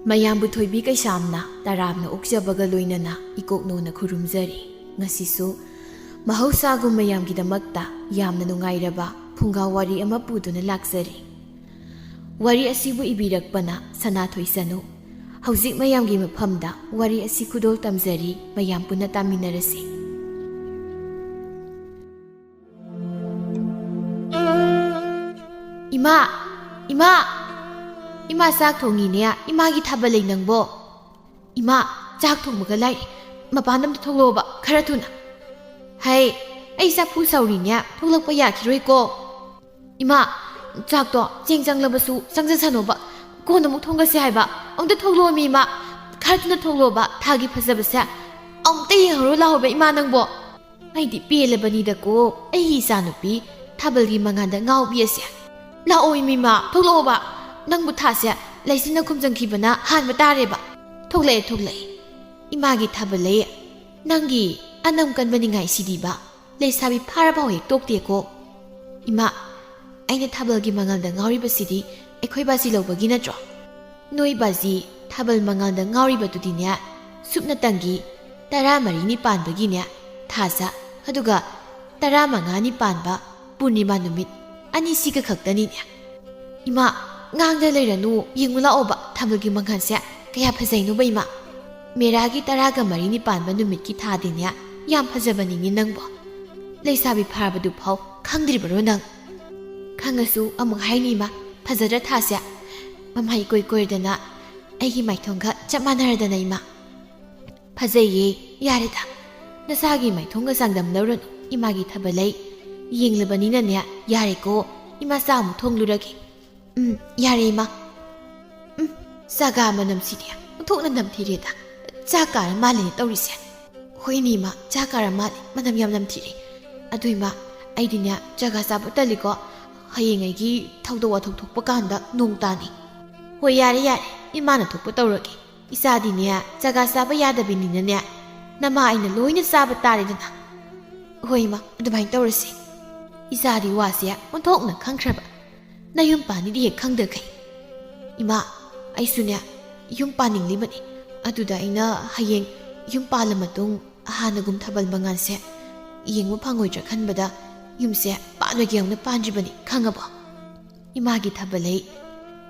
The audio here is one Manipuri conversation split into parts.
ꯃꯌꯥꯝꯕꯨ ꯊꯣꯏꯕꯤ ꯀꯩꯁꯥꯝꯅ ꯇꯔꯥꯝꯅ ꯑꯣꯛꯆꯕꯒ ꯂꯣꯏꯅꯅ ꯏꯀꯣꯛꯅꯣꯅ ꯈꯨꯔꯨꯝꯖꯔꯤ꯫ ꯉꯁꯤꯁꯨ ꯃꯍꯧꯁꯥꯒꯨꯝ ꯃꯌꯥꯝꯒꯤꯗꯃꯛꯇ ꯌꯥꯝꯅ ꯅꯨꯡꯉꯥꯏꯔꯕ ꯐꯨꯡꯒꯥ ꯋꯥꯔꯤ ꯑꯃ ꯄꯨꯗꯨꯅ ꯂꯥꯛꯆꯔꯤ꯫ ꯋꯥꯔꯤ ꯑꯁꯤꯕꯨ ꯏꯕꯤꯔꯛꯄꯅ ꯁꯅꯥꯊꯣꯏ ꯁꯅꯨ꯫ ꯍꯧꯖꯤꯛ ꯃꯌꯥꯝꯒꯤ ꯃꯐꯝꯗ ꯋꯥꯔꯤ ꯑꯁꯤ ꯈꯨꯗꯣꯜ ꯇꯝꯖꯔꯤ, ꯃꯌꯥꯝ ꯄꯨꯟꯅ ꯇꯥꯃꯤꯟꯅꯔꯁꯤ꯫ ꯏꯃꯥ! ꯏꯃꯥ! ꯏꯃꯥ ꯆꯥꯛ ꯊꯣꯡꯉꯤꯅꯦ, ꯏꯃꯥꯒꯤ ꯊꯥꯕꯜ ꯂꯩ ꯅꯪꯕꯣ꯫ ꯏꯃꯥ, ꯆꯥꯛ ꯊꯣꯡꯕꯒ ꯂꯥꯏꯔꯤ, ꯃꯄꯥꯟꯗ ꯑꯝꯇ ꯊꯣꯛꯂꯛꯑꯣꯕ ꯈꯔ ꯊꯨꯅ꯫ ꯍꯩ, ꯑꯩ ꯆꯐꯨ ꯁꯧꯔꯤꯅꯦ, ꯊꯣꯛꯂꯛꯄ ꯌꯥꯈꯤꯔꯣꯏꯀꯣ꯫ ꯏꯃꯥ, ꯆꯥꯛꯇꯣ ꯆꯦꯡ ꯆꯪꯂꯕꯁꯨ ꯆꯪꯖꯁꯅꯣꯕ, ꯀꯣꯟꯅ ꯑꯃꯨꯛ ꯊꯣꯡꯒꯠꯁꯦ ꯍꯥꯏꯕ꯫ ꯑꯃꯨꯛꯇ ꯊꯣꯛꯂꯛꯑꯣꯃꯤ ꯏꯃꯥ, ꯈꯔ ꯊꯨꯅ ꯊꯣꯛꯂꯛꯑꯣꯕ, ꯊꯥꯒꯤ ꯐꯖꯕꯁꯦ ꯑꯃꯨꯛꯇ ꯌꯦꯡꯍꯧꯔꯣ ꯂꯥꯛꯑꯣꯕ ꯏꯃꯥ ꯅꯪꯕꯣ꯫ ꯑꯩꯗꯤ ꯄꯦꯜꯂꯕꯅꯤꯗꯀꯣ, ꯑꯩꯒꯤ ꯏꯆꯥꯅꯨꯄꯤ ꯊꯥꯕꯜꯒꯤ ꯃꯉꯥꯟꯗ ꯉꯥꯎꯕꯤ ꯑꯁꯦ꯫ ꯂꯥꯛꯑꯣ ꯏꯃꯥ, ꯊꯣꯛꯂꯛꯑꯣꯕ, ꯅꯪꯕꯨ ꯊꯥꯁꯦ ꯂꯩꯆꯤꯟꯅ ꯈꯨꯝꯖꯟꯈꯤꯕꯅ ꯍꯥꯟꯕ ꯇꯥꯔꯦꯕ꯫ ꯊꯣꯛꯂꯛꯑꯦ, ꯏꯃꯥꯒꯤ ꯊꯥꯕꯜ ꯂꯩ, ꯅꯪꯒꯤ ꯑꯅꯝ ꯀꯟꯕꯅꯤꯉꯥꯏꯁꯤꯗꯤꯕ ꯂꯩꯁꯥꯕꯤ ꯐꯥꯔꯐꯥꯎ ꯍꯦꯛ ꯇꯣꯛꯇꯦꯀꯣ꯫ ꯏꯃꯥ, ꯑꯩꯅ ꯊꯥꯕꯜꯒꯤ ꯃꯉꯥꯜꯗ ꯉꯥꯎꯔꯤꯕꯁꯤꯗꯤ ꯑꯩꯈꯣꯏ ꯕꯥꯖꯤ ꯂꯧꯕꯒꯤ ꯅꯠꯇ꯭ꯔꯣ? ꯅꯣꯏ ꯕꯥꯖꯤ ꯊꯥꯕꯜ ꯃꯉꯥꯜꯗ ꯉꯥꯎꯔꯤꯕꯗꯨꯗꯤꯅꯦ ꯁꯨꯞꯅꯇꯪꯒꯤ 14ꯅꯤ ꯄꯥꯟꯕꯒꯤꯅꯦ ꯊꯥꯖ, ꯑꯗꯨꯒ 15ꯅꯤ ꯄꯥꯟꯕ ꯄꯨꯔꯅꯤꯃꯥ ꯅꯨꯃꯤꯠ ꯑꯅꯤꯁꯤꯒ ꯈꯛꯇꯅꯤꯅꯦ꯫ ꯏꯃꯥ, ꯉꯥꯡꯗ ꯂꯩꯔꯅꯨ, ꯌꯦꯡꯉꯨ ꯂꯥꯛꯑꯣꯕ ꯊꯥꯕꯜꯒꯤ ꯃꯉꯥꯜꯁꯦ ꯀꯌꯥ ꯐꯖꯩꯅꯣꯕ ꯏꯃꯥ꯫ ꯃꯦꯔꯥꯒꯤ 14ꯅꯤ ꯄꯥꯟꯕ ꯅꯨꯃꯤꯠꯀꯤ ꯊꯥꯗꯤꯅꯦ ꯌꯥꯝ ꯐꯖꯕꯅꯤꯅꯦ ꯅꯪꯕꯣ꯫ ꯂꯩꯁꯥꯕꯤ ꯐꯥꯔꯕꯗꯨ ꯐꯥꯎ ꯈꯪꯗ꯭ꯔꯤꯕꯔꯣ ꯅꯪ? ꯈꯪꯉꯁꯨ ꯑꯃꯨꯛ ꯍꯥꯏꯅꯤ ꯏꯃꯥ, ꯐꯖꯗ꯭ꯔ ꯊꯥꯁꯦ? ꯃꯃꯥꯏ ꯏꯀꯣꯏ ꯀꯣꯏꯔꯗꯅ ꯑꯩꯒꯤ ꯃꯥꯏꯊꯣꯡꯒ ꯆꯞ ꯃꯥꯟꯅꯔꯗꯅ ꯏꯃꯥ꯫ ꯐꯖꯩꯌꯦ, ꯌꯥꯔꯦꯗ, ꯅꯁꯥꯒꯤ ꯃꯥꯏꯊꯣꯡꯒ ꯆꯥꯡꯗꯝꯅꯔꯨꯅꯨ ꯏꯃꯥꯒꯤ ꯊꯥꯕꯜ ꯂꯩ ꯌꯦꯡꯂꯕꯅꯤꯅꯅꯦ ꯌꯥꯔꯦꯀꯣ, ꯏꯃꯥ ꯆꯥꯛ ꯑꯃꯨꯛ ꯊꯣꯡꯂꯨꯔꯒꯦ꯫ ꯌꯥꯔꯦ ꯏꯃꯥ꯫ ꯆꯥꯒꯥ ꯃꯅꯝꯁꯤꯗꯤ ꯑꯣꯟꯊꯣꯛꯅ ꯅꯝꯊꯤꯔꯦꯗ, ꯆꯥꯛ ꯀꯥꯔ ꯃꯥꯜꯂꯦꯅꯦ ꯇꯧꯔꯤꯁꯦ꯫ ꯍꯣꯏꯅꯦ ꯏꯃꯥ, ꯆꯥꯛ ꯀꯥꯔ ꯃꯥꯜꯂꯦ, ꯃꯅꯝ ꯌꯥꯝ ꯅꯝꯊꯤꯔꯦ꯫ ꯑꯗꯨ ꯏꯃꯥ, ꯑꯩꯗꯤꯅꯦ ꯆꯥꯒꯥ ꯆꯥꯕ ꯇꯜꯂꯤꯀꯣ, ꯍꯌꯦꯡ ꯑꯩꯒꯤ ꯊꯧꯗꯣꯛ ꯋꯥꯊꯣꯛ ꯊꯣꯛꯄ ꯀꯥꯟꯗ ꯅꯣꯡ ꯇꯥꯅꯤ꯫ ꯍꯣꯏ ꯌꯥꯔꯦ, ꯏꯃꯥꯅ ꯊꯣꯛꯄ ꯇꯧꯔꯒꯦ꯫ ꯏꯆꯥꯗꯤꯅꯦ ꯆꯥꯒꯥ ꯆꯥꯕ ꯌꯥꯗꯕꯤꯅꯤꯅꯅꯦ ꯅꯃꯥ ꯑꯩꯅ ꯂꯣꯏꯅ ꯆꯥꯕ ꯇꯥꯔꯦꯗꯅ꯫ ꯍꯣꯏ ꯏꯃꯥ, ꯑꯗꯨꯃꯥꯏꯅ ꯇꯧꯔꯁꯤ꯫ ꯏꯆꯥꯗꯤ ꯋꯥꯁꯦ ꯑꯣꯟꯊꯣꯛꯅ ꯈꯪꯈ꯭ꯔꯕ, ꯅꯌꯨꯝ ꯄꯥꯟꯅꯤꯗꯤ ꯍꯦꯛ ꯈꯪꯗꯈꯩ꯫ ꯏꯃꯥ, ꯑꯩꯁꯨꯅꯦ ꯌꯨꯝ ꯄꯥꯅꯤꯡꯂꯤꯕꯅꯤ, ꯑꯗꯨꯗ ꯑꯩꯅ ꯍꯌꯦꯡ ꯌꯨꯝ ꯄꯥꯜꯂ ꯃꯇꯨꯡ ꯍꯥꯟꯅꯒꯨꯝ ꯊꯥꯕꯜ ꯃꯉꯥꯜꯁꯦ ꯌꯦꯡꯕ ꯐꯪꯉꯣꯏꯗ꯭ꯔꯥ ꯈꯟꯕꯗ ꯌꯨꯝꯁꯦ ꯄꯥꯜꯂꯣꯏꯒ ꯌꯥꯎꯅ ꯄꯥꯟꯗ꯭ꯔꯤꯕꯅꯤ, ꯈꯪꯉꯕꯣ? ꯏꯃꯥꯒꯤ ꯊꯥꯕꯜ ꯂꯩ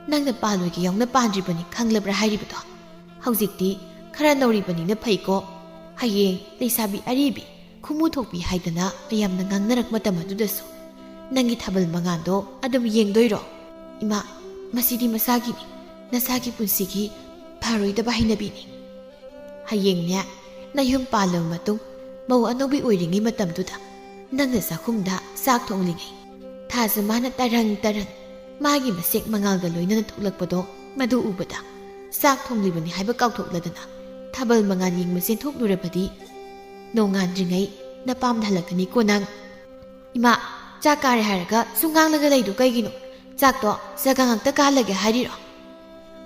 ꯅꯪꯅ ꯄꯥꯜꯂꯣꯏꯒ ꯌꯥꯎꯅ ꯄꯥꯟꯗ꯭ꯔꯤꯕꯅꯤ ꯈꯪꯂꯕ꯭ꯔꯥ ꯍꯥꯏꯔꯤꯕꯗꯣ? ꯍꯧꯖꯤꯛꯇꯤ ꯈꯔ ꯅꯧꯔꯤꯕꯅꯤꯅ ꯐꯩꯀꯣ, ꯍꯌꯦꯡ ꯂꯩꯁꯥꯕꯤ ꯑꯔꯤꯕꯤ ꯈꯨꯃꯨ ꯊꯣꯛꯄꯤ ꯍꯥꯏꯗꯅ ꯃꯌꯥꯝꯅ ꯉꯥꯡꯅꯔꯛ ꯃꯇꯝ ꯑꯗꯨꯗꯁꯨ ꯅꯪꯒꯤ ꯊꯥꯕꯜ ꯃꯉꯥꯜꯗꯣ ꯑꯗꯨꯝ ꯌꯦꯡꯗꯣꯏꯔꯣ? ꯏꯃꯥ, ꯃꯁꯤꯗꯤ ꯃꯁꯥꯒꯤꯅꯤ, ꯅꯁꯥꯒꯤ ꯄꯨꯟꯁꯤꯒꯤ ꯐꯔꯣꯏꯗꯕ ꯍꯩꯅꯕꯤꯅꯤ꯫ ꯍꯌꯦꯡꯅꯦ ꯅꯌꯨꯝ ꯄꯥꯜꯂꯕ ꯃꯇꯨꯡ ꯃꯧ ꯑꯅꯧꯕꯤ ꯑꯣꯏꯔꯤꯉꯩ ꯃꯇꯝꯗꯨꯗ ꯅꯪꯅ ꯆꯥꯛꯈꯨꯝꯗ ꯆꯥꯛ ꯊꯣꯡꯂꯤꯉꯩ ꯊꯥꯖ ꯃꯥꯅ ꯇꯔꯪ ꯃꯥꯒꯤ ꯃꯁꯦꯛ ꯃꯉꯥꯜꯒ ꯂꯣꯏꯅꯅ ꯊꯣꯛꯂꯛꯄꯗꯣ, ꯃꯗꯨ ꯎꯕꯗ ꯆꯥꯛ ꯊꯣꯡꯂꯤꯕꯅꯤ ꯍꯥꯏꯕ ꯀꯥꯎꯊꯣꯛꯂꯗꯅ ꯊꯥꯕꯜ ꯃꯉꯥꯜ ꯌꯦꯡꯕ ꯆꯦꯟꯊꯣꯛꯂꯨꯔꯕꯗꯤ ꯅꯣꯡꯉꯥꯟꯗ꯭ꯔꯤꯉꯩ ꯅꯄꯥꯝꯗ ꯍꯜꯂꯛꯀꯅꯤꯀꯣ ꯅꯪ꯫ ꯏꯃꯥ, ꯆꯥꯛ ꯀꯥꯔꯦ ꯍꯥꯏꯔꯒ ꯁꯨꯝ ꯉꯥꯡꯂꯒ ꯂꯩꯗꯣ ꯀꯩꯒꯤꯅꯣ? ꯆꯥꯛꯇꯣ ꯆꯒꯥ ꯉꯥꯛꯇ ꯀꯥꯜꯂꯒꯦ ꯍꯥꯏꯔꯤꯔꯣ?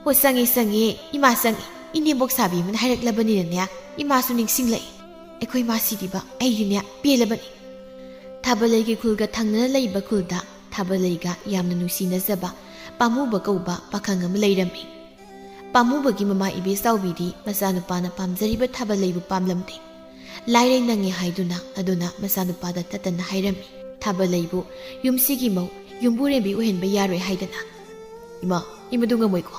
ꯍꯣꯏ, ꯆꯪꯉꯤ, ꯏꯃꯥ ꯆꯪꯉꯤ, ꯏꯅꯦꯝꯕꯣꯛ ꯁꯥꯕꯤ ꯑꯃꯅ ꯍꯥꯏꯔꯛꯂꯕꯅꯤꯅꯅꯦ ꯏꯃꯥꯁꯨ ꯅꯤꯡꯁꯤꯡꯂꯛꯏ꯫ ꯑꯩꯈꯣꯏ ꯃꯥꯁꯤꯗꯤꯕ ꯑꯩꯗꯤꯅꯦ ꯄꯦꯜꯂꯕꯅꯤ꯫ ꯊꯥꯕꯜ ꯂꯩꯒꯤ ꯈꯨꯜꯒ ꯊꯪꯅꯅ ꯂꯩꯕ ꯈꯨꯜꯗ ꯊꯥꯕꯜ ꯂꯩꯒ ꯌꯥꯝꯅ ꯅꯨꯡꯁꯤꯅꯖꯕ ꯄꯥꯝꯃꯨꯕ ꯀꯧꯕ ꯄꯥꯈꯪ ꯑꯃ ꯂꯩꯔꯝꯃꯤ꯫ ꯄꯥꯝꯃꯨꯕꯒꯤ ꯃꯃꯥ ꯏꯕꯦꯆꯥꯎꯕꯤꯗꯤ ꯃꯆꯥꯅꯨꯄꯥꯅ ꯄꯥꯝꯖꯔꯤꯕ ꯊꯥꯕꯜ ꯂꯩꯕꯨ ꯄꯥꯝꯂꯝꯗꯦ꯫ ꯂꯥꯏꯔꯩ ꯅꯪꯉꯤ ꯍꯥꯏꯗꯨꯅ ꯑꯗꯨꯅ ꯃꯆꯥꯅꯨꯄꯥꯗ ꯇꯠꯇꯅ ꯍꯥꯏꯔꯝꯃꯤ ꯊꯥꯕꯜ ꯂꯩꯕꯨ ꯌꯨꯝꯁꯤꯒꯤ ꯃꯧ ꯌꯨꯝꯕꯨꯔꯦꯝꯕꯤ ꯑꯣꯏꯍꯟꯕ ꯌꯥꯔꯣꯏ ꯍꯥꯏꯗꯅ꯫ ꯏꯃꯥ, ꯏꯃꯗꯨ ꯉꯝꯃꯣꯏꯀꯣ?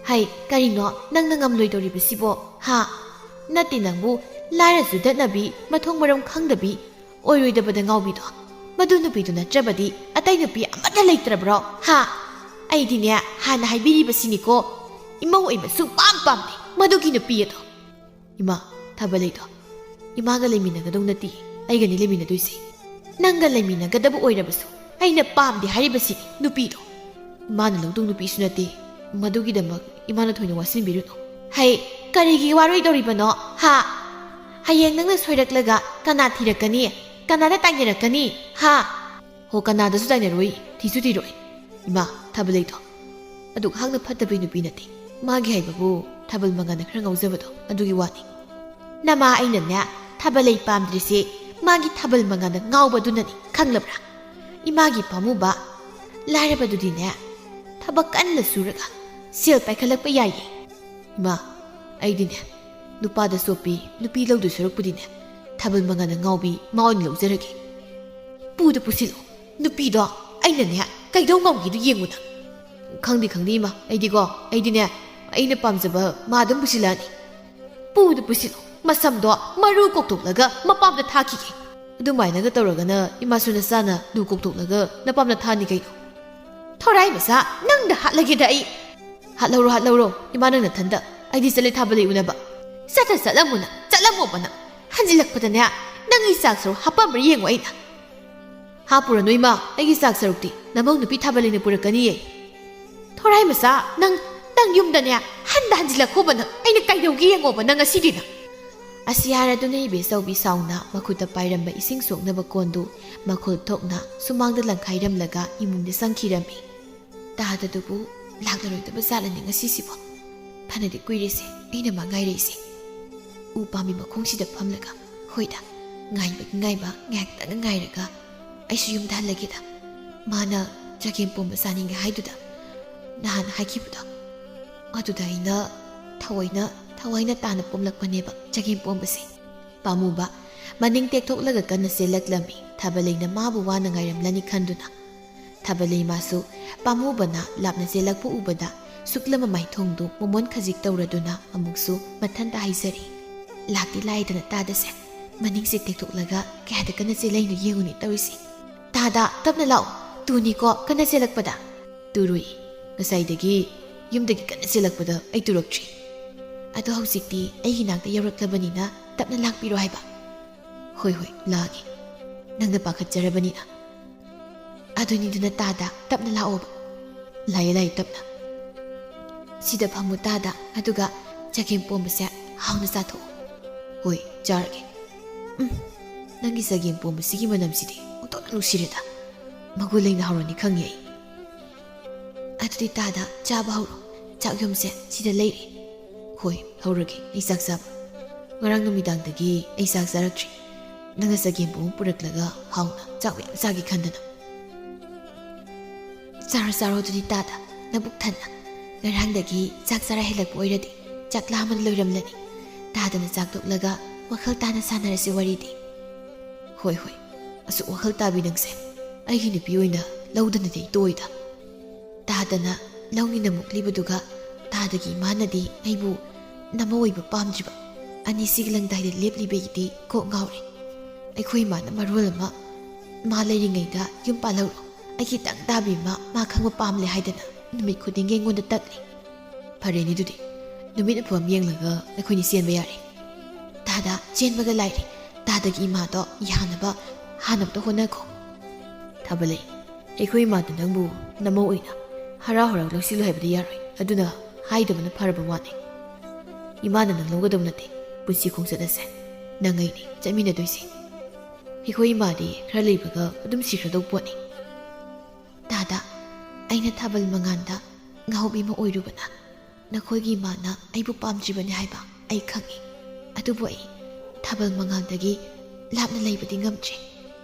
ꯍꯩ, ꯀꯔꯤꯅꯣ ꯅꯪꯅ ꯉꯝꯂꯣꯏꯗꯧꯔꯤꯕꯁꯤꯕꯣ? ꯅꯠꯇꯦ ꯅꯪꯕꯨ ꯂꯥꯏꯔꯁꯨ ꯗꯠꯅꯕꯤ, ꯃꯊꯣꯡ ꯃꯔꯝ ꯈꯪꯗꯕꯤ, ꯑꯣꯏꯔꯣꯏꯗꯕꯗ ꯉꯥꯎꯕꯤꯗꯣ, ꯃꯗꯨ ꯅꯨꯄꯤꯗꯨ ꯅꯠꯇ꯭ꯔꯕꯗꯤ ꯑꯇꯩ ꯅꯨꯄꯤ ꯑꯃꯠꯇ ꯂꯩꯇ꯭ꯔꯕ꯭ꯔꯣ? ꯑꯩꯗꯤꯅꯦ ꯍꯥꯟꯅ ꯍꯥꯏꯕꯤꯔꯤꯕꯁꯤꯅꯤꯀோ, ꯏꯃꯧ ꯑꯣꯏꯕ ꯁꯨꯡꯄꯥꯝ ꯄꯥꯝꯗꯦ ꯃꯗꯨꯒꯤ ꯅꯨꯄꯤ ꯑꯗꯣ꯫ ꯏꯃꯥ, ꯊꯥꯕꯜ ꯂꯩꯗꯣ ꯏꯃꯥꯒ ꯂꯩꯃꯤꯟꯅꯒꯗꯧ ꯅꯠꯇꯦ, ꯑꯩꯒꯅꯤ ꯂꯩꯃꯤꯟꯅꯗꯣꯏꯁꯦ꯫ ꯅꯪꯒ ꯂꯩꯃꯤꯟꯅꯒꯗꯕ ꯑꯣꯏꯔꯕꯁꯨ ꯑꯩꯅ ꯄꯥꯝꯗꯦ ꯍꯥꯏꯔꯤꯕꯁꯤꯅꯤ ꯅꯨꯄꯤꯗꯣ꯫ ꯏꯃꯥꯅ ꯂꯧꯗꯧ ꯅꯨꯄꯤꯁꯨ ꯅꯠꯇꯦ, ꯃꯗꯨꯒꯤꯗꯃꯛ ꯏꯃꯥꯅ ꯊꯣꯏꯅ ꯋꯥꯁꯤꯟꯕꯤꯔꯨꯅꯨ꯫ ꯍꯩ, ꯀꯔꯤꯒꯤ ꯋꯥꯔꯣꯏꯗꯧꯔꯤꯕꯅꯣ? ꯍꯌꯦꯡ ꯅꯪꯅ ꯁꯣꯏꯔꯛꯂꯒ ꯀꯅꯥ ꯊꯤꯔꯛꯀꯅꯤ? ꯀꯅꯥꯗ ꯇꯥꯏꯅꯔꯛꯀꯅꯤ? ꯍꯣ, ꯀꯅꯥꯗꯁꯨ ꯇꯥꯏꯅꯔꯣꯏ, ꯊꯤꯁꯨ ꯊꯤꯔꯣꯏ꯫ ꯏꯃꯥ, ꯊꯥꯕꯜ ꯂꯩꯗꯣ ꯑꯗꯨꯛ ꯍꯥꯛꯅ ꯐꯠꯇꯕꯩ ꯅꯨꯄꯤ ꯅꯠꯇꯦ, ꯃꯥꯒꯤ ꯍꯥꯏꯕꯕꯨ ꯊꯥꯕꯜ ꯃꯉꯥꯜꯅ ꯈꯔ ꯉꯥꯎꯖꯕꯗꯣ ꯑꯗꯨꯒꯤ ꯋꯥꯅꯤ꯫ ꯅꯃꯥ ꯑꯩꯅꯅꯦ ꯊꯥꯕꯜ ꯂꯩ ꯄꯥꯝꯗ꯭ꯔꯤꯁꯦ ꯃꯥꯒꯤ ꯊꯥꯕꯜ ꯃꯉꯥꯜꯅ ꯉꯥꯎꯕꯗꯨꯅꯅꯤ, ꯈꯪꯂꯕ꯭ꯔꯥ? ꯏꯃꯥꯒꯤ ꯄꯥꯝꯃꯨꯕ ꯂꯥꯏꯔꯕꯗꯨꯗꯤꯅꯦ ꯊꯕꯛ ꯀꯟꯅ ꯁꯨꯔꯒ ꯁꯦꯜ ꯄꯥꯏꯈꯠꯂꯛꯄ ꯌꯥꯏꯌꯦ꯫ ꯏꯃꯥ ꯑꯩꯗꯤꯅꯦ ꯅꯨꯄꯥꯗ ꯆꯣꯞꯄꯤ ꯅꯨꯄꯤ ꯂꯧꯗꯣꯏ ꯁꯔꯨꯛꯄꯨꯗꯤꯅꯦ ꯊꯥꯕꯜ ꯃꯉꯥꯟꯗ ꯉꯥꯎꯕꯤ ꯃꯥ ꯑꯣꯏꯅ ꯂꯧꯖꯔꯒꯦ ꯄꯨꯗ ꯄꯨꯁꯤꯜꯂꯣ ꯅꯨꯄꯤꯗꯣ ꯑꯩꯅꯅꯦ ꯀꯩꯗꯧ ꯉꯝꯒꯦꯗꯣ ꯌꯦꯡꯉꯨꯅ ꯈꯪꯗꯦ ꯏꯃꯥ ꯑꯩꯗꯤꯅꯦ ꯑꯩꯅ ꯄꯥꯝꯖꯕ ꯃꯥ ꯑꯗꯨꯝ ꯄꯨꯁꯤꯜꯂꯛꯑꯅꯤ ꯄꯨꯗ ꯄꯨꯁꯤꯜꯂꯣ ꯃꯁꯝꯗꯣ ꯃꯔꯨ ꯀꯣꯛꯊꯣꯛꯂꯒ ꯃꯄꯥꯝꯗ ꯊꯥꯈꯤꯒꯦ ꯑꯗꯨꯃꯥꯏꯅꯒ ꯇꯧꯔꯒꯅ ꯏꯃꯥꯁꯨ ꯅꯆꯥꯅ ꯂꯨ ꯀꯣꯛꯊꯣꯛꯂꯒ ꯅꯄꯥꯝꯗ ꯊꯥꯅꯤ ꯀꯩꯅꯣ ꯊꯣꯔꯥꯏ ꯃꯆꯥ ꯅꯪꯗ ꯍꯥꯠꯂꯒꯦꯗ ꯑꯩ ꯍꯥꯠꯍꯧꯔꯣ ꯏꯃꯥ ꯅꯪ ꯅꯊꯟꯗ ꯑꯩꯗꯤ ꯆꯠꯂꯦ ꯊꯥꯕꯜ ꯎꯅꯕ ꯆꯠꯂꯝꯃꯣ ꯅꯪ ꯍꯟꯖꯤꯜꯂꯛꯄꯗꯅꯦ ꯅꯪꯒꯤ ꯆꯥꯛ ꯁꯔꯨꯛ ꯍꯥꯞꯄꯝꯕ꯭ꯔꯥ ꯌꯦꯡꯉꯣ ꯑꯩꯅ ꯍꯥꯞꯄꯨꯔꯅꯨ ꯏꯃꯥ ꯑꯩꯒꯤ ꯆꯥꯛ ꯁꯔꯨꯛꯇꯤ ꯅꯃꯧ ꯅꯨꯄꯤ ꯊꯥꯕꯜꯅ ꯄꯨꯔꯛꯀꯅꯤꯌꯦ ꯊꯣꯔꯥꯏ ꯃꯆꯥ ꯅꯪ ꯌꯨꯝꯗꯅꯦ ꯍꯟꯖꯤꯜꯂꯛꯈꯣꯕ ꯅꯪ ꯑꯩꯅ ꯀꯩꯗꯧꯒꯦ ꯌꯦꯡꯉꯣꯕ ꯅꯪ ꯉꯁꯤꯗꯤ ꯅꯪ ꯑꯁꯤ ꯍꯥꯏꯔꯗꯨꯅ ꯏꯕꯦꯆꯧꯕꯤ ꯁꯥꯎꯅ ꯃꯈꯨꯠꯇ ꯄꯥꯏꯔꯝꯕ ꯏꯁꯤꯡ ꯁꯣꯛꯅꯕ ꯀꯣꯟꯗꯨ ꯃꯈꯨꯜ ꯊꯣꯛꯅ ꯁꯨꯃꯥꯡꯗ ꯂꯪꯈꯥꯏꯔꯝꯂꯒ ꯏꯃꯨꯡꯗ ꯆꯪꯈꯤꯔꯝꯃꯤ ꯇꯥꯗꯗꯨꯕꯨ ꯂꯥꯛꯂꯔꯣꯏꯗꯕ ꯖꯥꯠꯂꯅꯤ ꯉꯁꯤꯁꯤꯕꯣ ꯐꯅꯗꯤ ꯀꯨꯏꯔꯦꯁꯦ ꯑꯩꯅ ꯃꯥ ꯉꯥꯏꯔꯛꯏꯁꯦ ꯎ ꯄꯥꯝꯕꯤ ꯃꯈꯣꯡꯁꯤꯗ ꯐꯝꯂꯒ ꯍꯣꯏꯗ ꯉꯥꯏꯕꯒꯤ ꯉꯥꯏꯕ ꯉꯥꯏꯍꯥꯛꯇꯪ ꯉꯥꯏꯔꯒ ꯑꯩꯁꯨ ꯌꯨꯝꯗ ꯍꯜꯂꯒꯦꯗ ꯃꯥꯅ ꯆꯒꯦꯝꯄꯣꯝꯕ ꯆꯥꯅꯤꯡꯉꯦ ꯍꯥꯏꯗꯨꯗ ꯅꯍꯥꯟ ꯍꯥꯏꯈꯤꯕꯗꯣ ꯑꯗꯨꯗ ꯑꯩꯅ ꯊꯋꯥꯏꯅ ꯇꯥꯅ ꯄꯣꯝꯂꯛꯄꯅꯦꯕ ꯆꯒꯦꯝꯄꯣꯝꯕꯁꯦ ꯄꯥꯝꯃꯨꯕ ꯃꯅꯤꯡ ꯇꯦꯛꯊꯣꯛꯂꯒ ꯀꯟꯅ ꯆꯦꯜꯂꯛꯂꯝꯃꯤ ꯊꯥꯕꯜꯂꯩꯅ ꯃꯥꯕꯨ ꯋꯥꯅ ꯉꯥꯏꯔꯝꯂꯅꯤ ꯈꯟꯗꯨꯅ ꯊꯥꯕꯜꯂꯩ ꯃꯥꯁꯨ ꯄꯥꯝꯃꯨꯕꯅ ꯂꯥꯞꯅ ꯆꯦꯜꯂꯛꯄ ꯎꯕꯗ ꯁꯨꯛꯂꯕ ꯃꯥꯏꯊꯣꯡꯗꯨ ꯃꯣꯃꯣꯟ ꯈꯖꯤꯛ ꯇꯧꯔꯗꯨꯅ ꯑꯃꯨꯛꯁꯨ ꯃꯊꯟꯇ ꯍꯥꯏꯖꯔꯤ ꯂꯥꯛꯇꯤ ꯂꯥꯏꯗꯅ ꯇꯥꯗꯁꯦ ꯃꯅꯤꯡꯁꯦ ꯇꯦꯛꯊꯣꯛꯂꯒ ꯀꯌꯥꯗ ꯀꯟꯅ ꯆꯦꯜꯂꯛꯏꯅꯣ ꯌꯦꯡꯉꯨꯅꯤ ꯇꯧꯔꯤꯁꯤ ꯇꯥꯗ ꯇꯞꯅ ꯂꯥꯛꯑꯣ ꯇꯨꯅꯤꯀꯣ ꯀꯟꯅ ꯆꯦꯜꯂꯛꯄꯗ ꯇꯨꯔꯨꯏ ꯉꯁꯥꯏꯗꯒꯤ ꯌꯨꯝꯗꯒꯤ ꯀꯟꯅ ꯆꯦꯜꯂꯛꯄꯗ ꯑꯩ ꯇꯨꯔꯛꯇ꯭ꯔꯤ ꯑꯗꯣ ꯍꯧꯖꯤꯛꯇꯤ ꯑꯩꯒꯤ ꯅꯥꯛꯇ ꯌꯧꯔꯛꯂꯕꯅꯤꯅ ꯇꯞꯅ ꯂꯥꯛꯄꯤꯔꯣ ꯍꯥꯏꯕ ꯍꯣꯏ ꯂꯥꯛꯑꯒꯦ ꯅꯪꯅ ꯄꯥꯈꯠꯆꯔꯕꯅꯤꯅ ꯑꯗꯨꯅꯤꯗꯨꯅ ꯇꯥꯗ ꯇꯞꯅ ꯂꯥꯛꯑꯣꯕ ꯂꯥꯛꯑꯦ ꯇꯞꯅ ꯁꯤꯗ ꯐꯝꯃꯨ ꯇꯥꯗ ꯑꯗꯨꯒ ꯆꯒꯦꯝꯄꯣꯝꯕꯁꯦ ꯍꯥꯎꯅ ꯆꯥꯊꯣꯛꯑꯣ ꯍꯣꯏ ꯆꯥꯔꯒꯦ ꯅꯪꯒꯤ ꯆꯒꯦꯝꯄꯣꯝꯕꯁꯤꯒꯤ ꯃꯅꯝꯁꯤꯗꯤ ꯑꯣꯟꯊꯣꯛꯅ ꯅꯨꯡꯁꯤꯔꯦꯗ ꯃꯒꯨꯟ ꯂꯩꯅ ꯍꯧꯔꯅꯤ ꯈꯪꯉꯦ ꯑꯩ ꯑꯗꯨꯗꯤ ꯇꯥꯗ ꯆꯥꯕ ꯍꯧꯔꯣ ꯆꯥꯛ ꯌꯨꯝꯁꯦ ꯁꯤꯗ ꯂꯩꯔꯦ ꯍꯣꯏ ꯍꯧꯔꯒꯦ ꯑꯩ ꯆꯥꯛ ꯆꯥꯕ ꯉꯔꯥꯡ ꯅꯨꯃꯤꯗꯥꯡꯗꯒꯤ ꯑꯩ ꯆꯥꯛ ꯆꯥꯔꯛꯇ꯭ꯔꯤ ꯅꯪꯅ ꯆꯒꯦꯝꯄꯣꯝ ꯄꯨꯔꯛꯂꯒ ꯍꯥꯎꯅ ꯆꯥꯛ ꯃꯌꯥꯝ ꯆꯥꯒꯦ ꯈꯟꯗꯅ ꯆꯥꯔꯣ ꯑꯗꯨꯗꯤ ꯇꯥꯗ ꯅꯕꯨꯛ ꯊꯟꯅ ꯉꯔꯥꯡꯗꯒꯤ ꯆꯥꯛ ꯆꯔꯥ ꯍꯦꯜꯂꯛꯄ ꯑꯣꯏꯔꯗꯤ ꯆꯥꯛ ꯂꯥꯝꯃꯅ ꯂꯣꯏꯔꯝꯂꯅꯤ ꯇꯥꯗꯅ ꯆꯥꯛꯇꯣꯛꯂꯒ ꯋꯥꯈꯜ ꯇꯥꯅ ꯁꯥꯟꯅꯔꯁꯤ ꯋꯥꯔꯤꯗꯤ ꯍꯣꯏ ꯑꯁꯨꯛ ꯋꯥꯈꯜ ꯇꯥꯕꯤ ꯅꯪꯁꯦ ꯑꯩꯒꯤ ꯅꯨꯄꯤ ꯑꯣꯏꯅ ꯂꯧꯗꯅꯗꯤ ꯇꯣꯏꯗ ꯇꯥꯗꯅ ꯂꯧꯅꯤꯅ ꯃꯨꯛꯂꯤꯕꯗꯨꯒ ꯇꯥꯗꯒꯤ ꯏꯃꯥꯅꯗꯤ ꯑꯩꯕꯨ ꯅꯃ ꯑꯣꯏꯕ ꯄꯥꯝꯗ꯭ꯔꯤꯕ ꯑꯅꯤꯁꯤꯒꯤ ꯂꯪꯗꯥꯏꯗ ꯂꯦꯞꯂꯤꯕꯒꯤꯗꯤ ꯀꯣꯛ ꯉꯥꯎꯔꯤ ꯑꯩꯈꯣꯏ ꯏꯃꯥꯅ ꯃꯔꯣꯜ ꯑꯃ ꯃꯥ ꯂꯩꯔꯤꯉꯩꯗ ꯌꯨꯝ ꯄꯥꯜꯍꯧꯔꯣ ꯑꯩꯒꯤ ꯇꯪ ꯇꯥꯕꯤ ꯃꯥ ꯈꯪꯕ ꯄꯥꯝꯂꯦ ꯍꯥꯏꯗꯅ ꯅꯨꯃꯤꯠ ꯈꯨꯗꯤꯡꯒꯤ ꯑꯩꯉꯣꯟꯗ ꯇꯠꯂꯤ ꯐꯔꯦꯅꯤ ꯑꯗꯨꯗꯤ ꯅꯨꯃꯤꯠ ꯑꯐꯕ ꯌꯦꯡꯂꯒ ꯑꯩꯈꯣꯏꯅꯤ ꯆꯦꯟꯕ ꯌꯥꯔꯦ ꯇꯥꯗ ꯆꯦꯟꯕꯒ ꯂꯥꯏꯔꯤ ꯇꯥꯗꯒꯤ ꯏꯃꯥꯗꯣ ꯌꯥꯅꯕ ꯍꯥꯟꯅꯕꯗ ꯍꯣꯠꯅꯈꯣ ꯊꯥꯕꯜꯂꯩ ꯑꯩꯈꯣꯏ ꯏꯃꯥꯗ ꯅꯪꯕꯨ ꯅꯃꯧ ꯑꯣꯏꯅ ꯍꯔꯥꯎ ꯂꯧꯁꯤꯜꯂꯨ ꯍꯥꯏꯕꯗꯤ ꯌꯥꯔꯣꯏ ꯑꯗꯨꯅ ꯍꯥꯏꯗꯕꯅ ꯐꯔꯕ ꯋꯥꯅꯤ ꯏꯃꯥꯅ ꯅꯪ ꯂꯧꯒꯗꯧ ꯅꯠꯇꯦ ꯄꯨꯟꯁꯤ ꯈꯣꯡꯆꯠ ꯑꯁꯦ ꯅꯪ ꯑꯩꯅꯤ ꯆꯠꯃꯤꯟꯅꯗꯣꯏꯁꯤ ꯑꯩꯈꯣꯏ ꯏꯃꯥꯗꯤ ꯈꯔ ꯂꯩꯕꯒ ꯑꯗꯨꯝ ꯁꯤꯈ꯭ꯔꯗꯧ ꯄꯣꯠꯅꯤ ꯇꯥꯗ ꯑꯩꯅ ꯊꯥꯕꯜ ꯃꯉꯥꯟꯗ ꯉꯥꯎꯕꯤ ꯑꯃ ꯑꯣꯏꯔꯨꯕꯅ ꯅꯈꯣꯏꯒꯤ ꯏꯃꯥꯅ ꯑꯩꯕꯨ ꯄꯥꯝꯗ꯭ꯔꯤꯕꯅꯤ ꯍꯥꯏꯕ ꯑꯩ ꯈꯪꯉꯤ ꯑꯗꯨꯕꯨ ꯑꯩ ꯊꯥꯕꯜ ꯃꯉꯥꯟꯗꯒꯤ ꯂꯥꯞꯅ ꯂꯩꯕꯗꯤ ꯉꯝꯗ꯭ꯔꯦ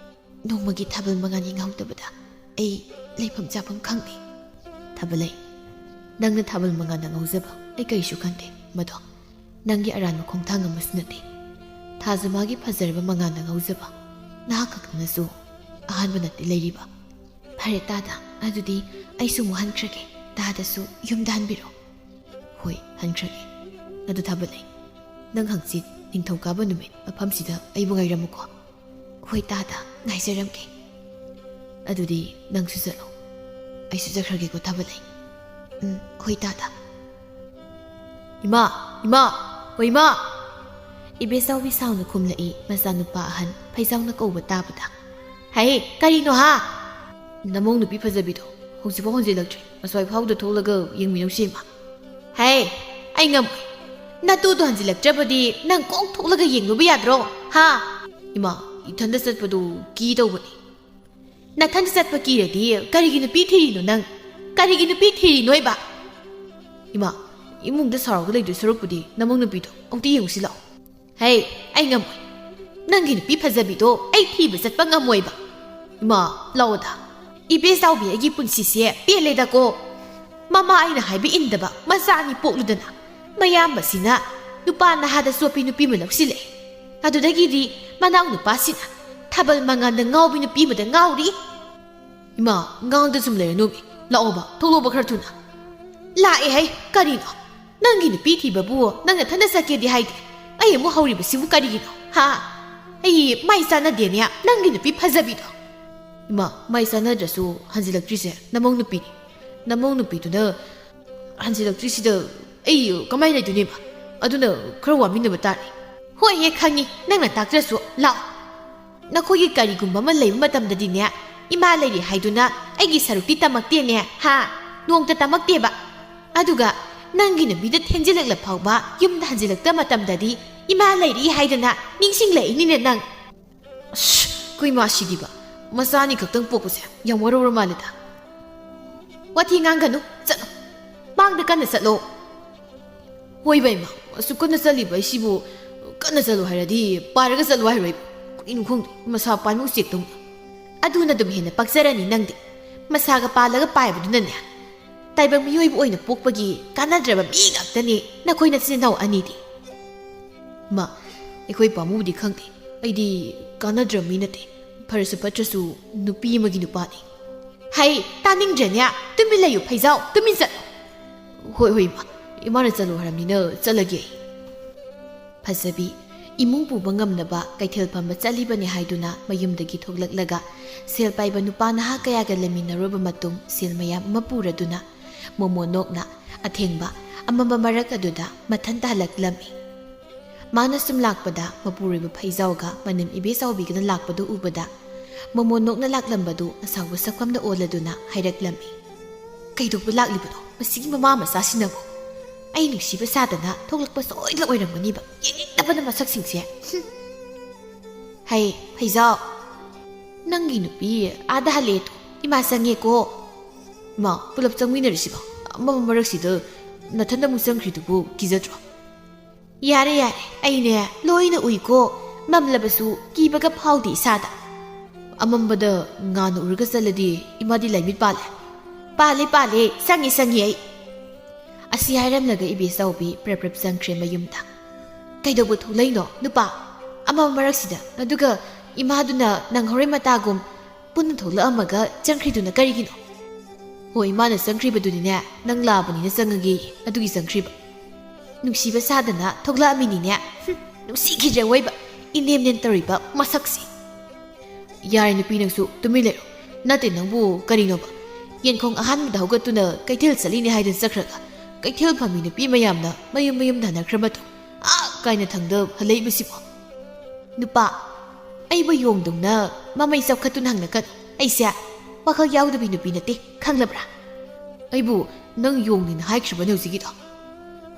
ꯅꯣꯡꯃꯒꯤ ꯊꯥꯕꯜ ꯃꯉꯥꯟ ꯌꯦꯡꯍꯧꯗꯕꯗ ꯑꯩ ꯂꯩꯐꯝ ꯆꯥꯐꯝ ꯈꯪꯗꯦ ꯊꯥꯕꯜꯂꯩ ꯅꯪꯅ ꯊꯥꯕꯜ ꯃꯉꯥꯟꯗ ꯉꯥꯎꯖꯕ ꯑꯩ ꯀꯔꯤꯁꯨ ꯈꯟꯗꯦ ꯃꯗꯣ ꯅꯪꯒꯤ ꯑꯔꯥꯟꯕ ꯈꯣꯡꯊꯥꯡ ꯑꯃꯁꯨ ꯅꯠꯇꯦ ꯊꯥꯖ ꯃꯥꯒꯤ ꯐꯖꯔꯕ ꯃꯉꯥꯟꯗ ꯉꯥꯎꯖꯕ ꯅꯍꯥꯛ ꯈꯛꯇꯅꯁꯨ ꯑꯍꯥꯟꯕ ꯅꯠꯇꯦ ꯂꯩꯔꯤꯕ ꯐꯔꯦ ꯇꯥꯗ ꯑꯗꯨꯗꯤ ꯑꯩꯁꯨ ꯑꯃꯨꯛ ꯍꯟꯈ꯭ꯔꯒꯦ ꯇꯥꯗꯁꯨ ꯌꯨꯝꯗ ꯍꯟꯕꯤꯔꯣ ꯍꯣꯏ ꯍꯟꯈ꯭ꯔꯒꯦ ꯑꯗꯨ ꯊꯥꯕꯜꯂꯩ ꯅꯪ ꯍꯪꯆꯤꯠ ꯅꯤꯡꯊꯧꯀꯥꯕ ꯅꯨꯃꯤꯠ ꯃꯐꯝꯁꯤꯗ ꯑꯩꯕꯨ ꯉꯥꯏꯔꯝꯃꯨꯀꯣ ꯍꯣꯏ ꯇꯥꯗ ꯉꯥꯏꯖꯔꯝꯒꯦ ꯑꯗꯨꯗꯤ ꯅꯪꯁꯨ ꯆꯠꯂꯣ ꯑꯩꯁꯨ ꯆꯠꯈ꯭ꯔꯒꯦꯀꯣ ꯊꯥꯕꯜꯂꯩ ꯍꯣꯏ ꯇꯥꯗ ꯏꯃꯥ ꯍꯣꯏ ꯏꯃꯥ ꯏꯕꯦꯆꯧꯕꯤ ꯁꯥꯎꯅ ꯈꯨꯝꯂꯛꯏ ꯃꯆꯥꯅꯨꯄꯥ ꯑꯍꯟ ꯐꯩꯖꯥꯎꯅ ꯀꯧꯕ ꯇꯥꯕꯗ ꯍꯩ ꯀꯔꯤꯅꯣ ꯅꯃꯧ ꯅꯨꯄꯤ ꯐꯖꯕꯤꯗꯣ ꯍꯧꯖꯤꯛꯐꯥꯎ ꯍꯟꯖꯤꯜꯂꯛꯇ꯭ꯔꯤ ꯑꯁ꯭ꯋꯥꯏ ꯐꯥꯎꯗ ꯊꯣꯛꯂꯒ ꯌꯦꯡꯃꯤꯟꯅꯧꯁꯤ ꯏꯃꯥ ꯍꯩ ꯑꯩ ꯉꯝꯃꯣꯏ ꯅꯇꯨꯗꯣ ꯍꯟꯖꯤꯜꯂꯛꯇ꯭ꯔꯕꯗꯤ ꯅꯪ ꯀꯣꯛ ꯊꯣꯛꯂꯒ ꯌꯦꯡꯂꯨꯕ ꯌꯥꯗ꯭ꯔꯣ ꯏꯃꯥ ꯏꯊꯟꯗ ꯆꯠꯄꯗꯨ ꯀꯤꯗꯧꯕꯅꯤ ꯅꯊꯟꯗ ꯆꯠꯄ ꯀꯤꯔꯗꯤ ꯀꯔꯤꯒꯤ ꯅꯨꯄꯤ ꯊꯤꯔꯤꯅꯣ ꯅꯪ ꯀꯔꯤꯒꯤ ꯅꯨꯄꯤ ꯊꯤꯔꯤꯅꯣꯏꯕ ꯏꯃꯥ ꯏꯃꯨꯡꯗ ꯁꯥꯎꯔꯒ ꯂꯩꯗꯣꯏ ꯁꯔꯨꯛꯄꯨꯗꯤ ꯅꯃꯧ ꯅꯨꯄꯤꯗꯣ ꯑꯃꯨꯛꯇ ꯌꯦꯡꯉꯨꯁꯤ ꯂꯥꯛꯑꯣ ꯍꯩ ꯑꯩ ꯉꯝꯃꯣꯏ ꯅꯪꯒꯤ ꯅꯨꯄꯤ ꯐꯖꯕꯤꯗꯣ ꯑꯩ ꯊꯤꯕ ꯆꯠꯄ ꯉꯝꯃꯣꯏꯕ ꯏꯃꯥ ꯂꯥꯛꯑꯣꯗ ꯏꯕꯦꯆꯧꯕꯤ ꯑꯩꯒꯤ ꯄꯨꯟꯁꯤꯁꯦ ꯄꯦꯜꯂꯦꯗꯀꯣ ꯃꯃꯥ ꯑꯩꯅ ꯍꯥꯏꯕ ꯏꯟꯗꯕ ꯃꯆꯥ ꯑꯅꯤ ꯄꯣꯛꯂꯨꯗꯅ mayam basina nupa na hada sopi nupi mo laksile adudagidi manaw nupasina tabal mga nangaw nupi mo da ngawri ima ngang da sumle nubi laoba tholoba khartuna lae hai karino nangi nupi thi babu nang thanda sakedi haide ai mu hauri basibu karino ha ai mai sana denia nangi nupi phajabido ima mai sana drasu hanjilaktrise namong nupi tu na hanjilaktrisi da ai kamai lai dune ba aduna kharwa min ba tari hoi he khangi nangna taktrasu lao nakhogi kari gumba ma lei matam da dinya ima leiri haiduna aigi sarukti tamakte ne ha nongta tamakte ba aduga nangi nabi da thenjilak la phawba yum da hanjilakta matam da di ima leiri haiduna ningsing lei ni ne nang kui ma shidi ba masani kaktang pokuse yam waror malida wati nganganu chalo bang da kan salo hoi bai ma sukuna sali bai sibu kan salo haradi paraga salo hai inu khong masa pan mu sek tum aduna dum hena paksarani nangdi masaga palaga paibuduna ne taibang miyoi bu oina pokpagi kanadraba mi gaktani nakoina sinau anidi ma ekoi pamudi khangti aidi kanadra mi nate pharasu patrasu nupi magi nupani hai taning janya tumi layu phaijau tumi sat hoi ma imana chalu haramni na chalage phasabi imung pu bangam naba kaithel phamba chalibani haiduna mayumdagi thoklaklaga sel paiba nupa naha kaya ga leminaroba matung sel mayam mapuraduna momonokna athengba amamba marak aduda mathanta halaklami mana sum lakpada mapuriba phaijauga manim ibe saubi gana lakpadu ubada momonokna laklambadu asawa sakwamda oladuna hairaklami kaidokbu laklibado masigi mama masa sinabu ai nungsiba sadana thoklakpa soila oiramgani ba yengtabana masak singse hai phaijau nangi nupi ada haleto ima sange ko ma pulap changminarisiba amma maraksida nathanda musangkhridubu kizatro yare aine loina uiko mamlabasu kibaga phawdi sada amambada ngana urga saladi imadi laimit pale sangi ai asi hairamlaga ibe saubi prep sangkhre mayumda kaidobu thulaino nupa amma maraksida aduga imaduna nang hore matagum punna thola amaga changkhriduna karigino hoi mana sangkhriba dudine nang labani na sangagi adugi sangkhriba nungsiba sadana thogla amini ne nungsi ge waiba inem nen tariba masaksi yare nupi nangsu tumile nate nangbu karino ba yenkhong ahan da hogatuna kaithel salini haidan sakhraga kaithel phami nupi mayamna mayum dana khrabatu a kaina thangda halai basibo nupa aiba yongdongna mamai sabkhatun hangnakat aisa wakhal yawdabi nupi nate khanglabra aibu nang yongnin haikhriba newsigi do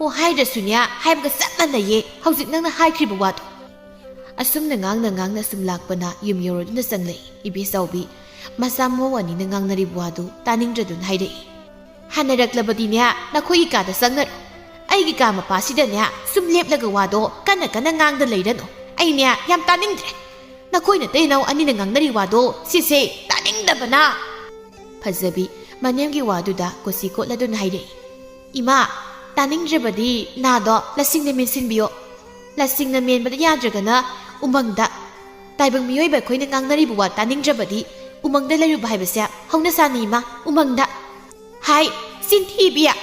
o haida sunya haibaga satna ye hauzik nangna haikhriba wado asumna ngangna sum lakpana yum yoroduna sanglei ibi saubi masamo wani na ngangnari buadu taningdradun haidai hanaraklabadinya nakhoi ka da sangnar aigi ka mapasida nya sum leplaga wado kana ngangda leirano ainya yam taningdre nakhoi na teinau ani na ngangnari wado sise taningdabana phajabi manyamgi waduda kosiko ladun haidai ima taningdrebadi nado lasingna mensinbiyo lasingna menbada yadragana umangda taibang miyoi ba khoina ngangnari buwa taningdrebadi umangda layu bhaibase hauna sanima umangda hai sinthibia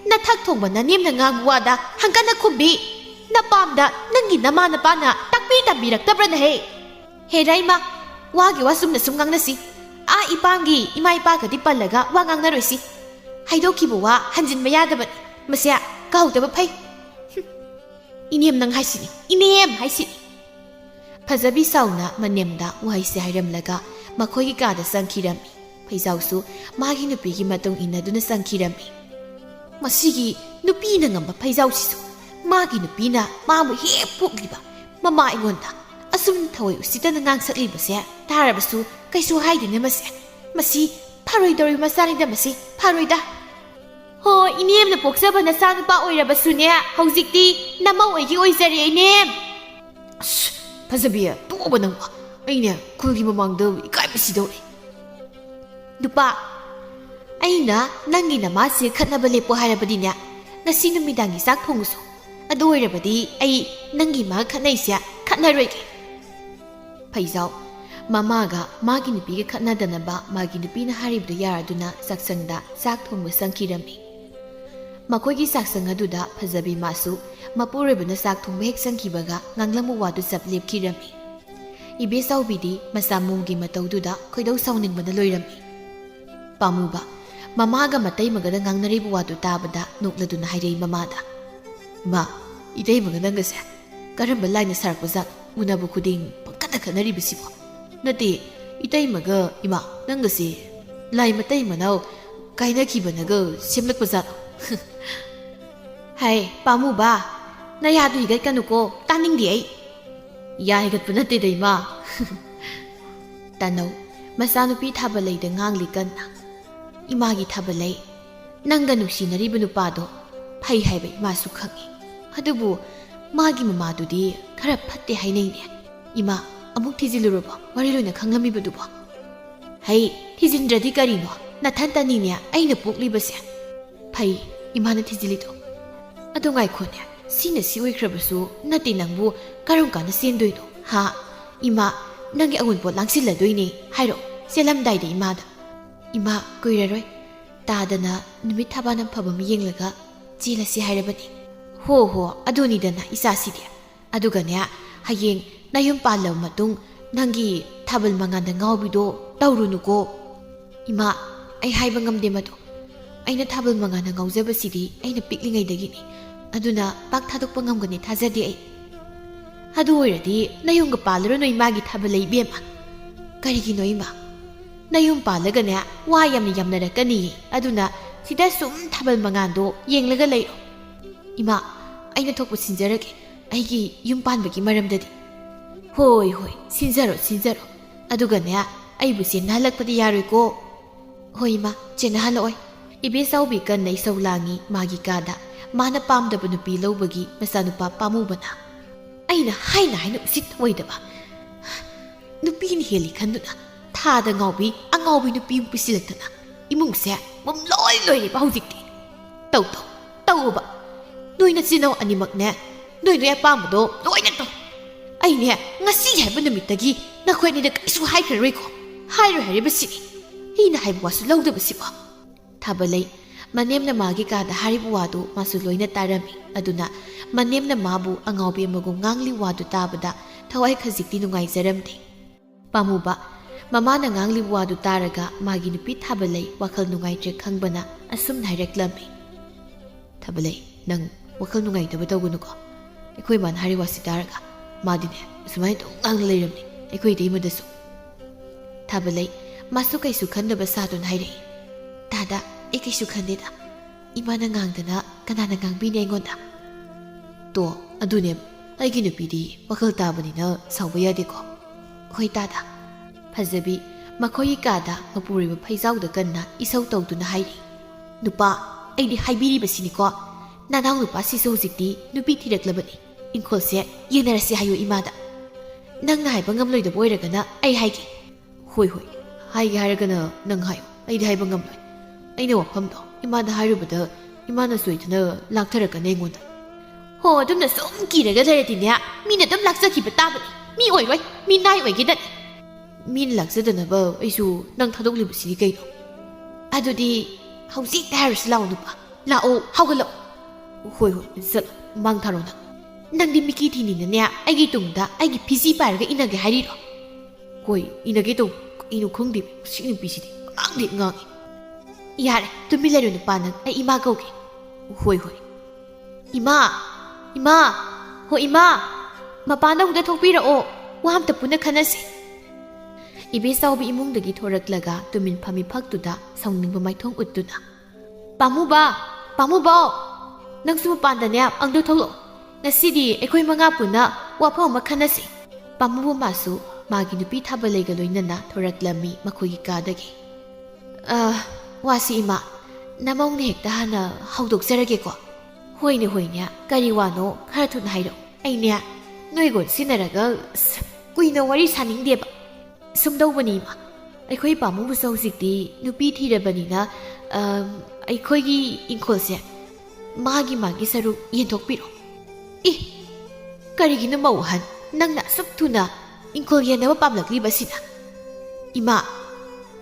na thak thongba na nemna ngang buwada hangkana khumbi na pamda nangi nama na pana takpi tambirak tabra na he raima wagi wasumna sumngang na si a ipangi ima ipa kadi pallaga wangang na roisi haidoki buwa hanjin mayadaba masya kahutaba phai inem nang haisini inem haisini phajabi sauna manemda waise hairamlaga makhoi ka da sangkhirami phaijausu magi nupigi matung inaduna sangkhirami masigi nupi na ngamba phaijau sisu magi nupi na mamu he pukliba mama ingonda asum thawai usita na ngang sakli base tarabasu kaisu haidine masi pharoi dori masani da masi pharoi da ho inem na poksaba na sa nupa oirabasu ne haujikti namau oigi oizari inem phajabiya toba nang aine kulgi mamangda ikai basido nupa aina nangi namase khatnaba lepo harabadine ngasi numidangi sak thongsu adu oirabadi ai nangi ma khatnaise khatnaroige Paizau mamaga magi nupi ga khatnadanaba magi nupi na haribdu yaraduna saksangda sak thongbu sangkirami Makoigi saksang aduda phajabi masu mapurebuna sak thongbu hek sangkibaga nganglamu wadu sap lepkirami Ibe saubidi masamumgi mataududa khoidau sauningbana loirami Pamuba Mamaga matai magada ngangnaribu wadu tabada nukladuna hairei mamada Ma idei magada ngase karamba laina sarpazat unabu khuding pakada kanaribisibo nati idei maga ima nangase lai matai manau kaina kibanaga semlakpazat Hai Pamuba nayadu higat kanuko taningdi ai Ya higat punate dei ma Tanau masanupi thabalai da ngangli kanna Imagi thabalai nanga nuksinariba nupado phai haiba imasu khangi adubu magi mamadudi khara phatte hainaine ima amuk thijiluruba wariloina khanglamibadu ba hai thijindradi karino nathantani ne aina poklibase phai imana thijilido adu ngai khone sina si oikhrabasu nati nangbu karam kana sendoido ha ima nangi agun pot langsiladoine hairo selamdai de imada Ima kuiraroi tadana numit thabanam phabam yenglaga chilasi hairabani ho aduni dana isasidi aduganya hayeng nayum palam matung nangi thabal manganda ngawbido tawrunuko Ima ai haiba ngamde madu aina thabal manganda ngawjabasidi aina piklingai dagini aduna pak thadukpa ngamgani thajadi ai adu oiradi nayumga palaro noi magi thabalai bema karigi noi ma Nayum palagane wa yamni yamnarakani aduna sida sum thabal mangando yenglaga leiro Ima aina thokpu sinjarage aigi yum panbagi maramdadi Hoi sinjaro adugane aibu senhalakpadi yaroiko Hoi ma chenhaloi ibe saubi kan nei saulangi magi kada mana pamdaba nupi lobagi masanupa pamubana aina haina usit oidaba nupi ni heli khanduna Thada ngawbi angawbi nupi pisilatana imungse mom loi ba hujikti tau ba noina sinau animakne noi apamdo loina to aine ngasi haiba numitagi nakhoini da kaisu haikrariko hairu haribasi hina haibu wasu lawdabasi ba thabalai manemna magi ka da haribu wadu masu loina tarami aduna manemna mabu angawbi amagum ngangli wadu tabada thawai khajikti nungai jaramde pamuba Mamana ngangli wadu taraga magi nupi thabalai wakhal nungai tre khangbana asum naireklami Thabalai nang wakhal nungai da batawguno ko ekoi man hari wasi taraga madine sumai to ngang leiramni ekoi dei madasu Thabalai masu kaisu khandaba sadun haire tada ekaisu khandeda imana ngangdana kanana ngangbine engonda to adune aigi nupi di wakhal tabanina sawba yade ko hoi tada Phajabi makhoi kada mapuriba phaijauda kanna isau tawduna hairi nupa aidi haibiri basini ko nanau nupa siso jikti nupi thiraklabani inkhose yenarasi hayo imada nangna haiba ngamloida boiragana ai haigi hoi haigi haragana nang hayo aidi haiba ngamloi aina wafamdo imada harubada imana soidana laktarakana engonda ho adumna som kiraga leradinya mina dum lakjakhiba tabani mi oiroi mi nai oigidani Min laksadanaba aisu nang thadoklibusi kaino adudi hausi tarus launupa lao hawgalo hoi zat mang tharona nangdi miki thini ne aigi tungda aigi phisi parga inage hariro hoi inage to inu khongdi sing bisidi angdi ngang yare tumilero ne panan ai ima kauke hoi ima ho ima mapana huda thokpira o wamta puna khanasi Ibe saubi imungdagi thoraklaga tumin phami phaktuda sauningba maithong uttuna Pamuba nangsu pandane angdo tholo ngasidi ekoi manga puna waphaw makhanasi Pamubu masu magi nupi thabaleiga loinana thoraklami makhogi kadagi wasi ima namong ne hekta hana haudok jarage ko hoine kari wano khara thun hairo aine noigon sinaraga kuina wari saningdeba Sumdawbani ma aikhoi pamu busau sikti nupi thirabani na aikhoi gi inkhol se ꯃꯥꯒꯤ ꯁꯔꯨꯛ ꯌꯦꯟꯊꯣꯛꯄꯤꯔꯣ ꯀꯔꯤꯒꯤꯅꯣ ꯃꯧꯍꯟ ꯅꯪꯅ ꯑꯁꯨꯛ ꯊꯨꯅ ꯏꯪꯈꯣꯜ ꯌꯦꯟꯅꯕ ꯄꯥꯝꯂꯛꯂꯤꯕꯁꯤꯅ ꯏꯃꯥ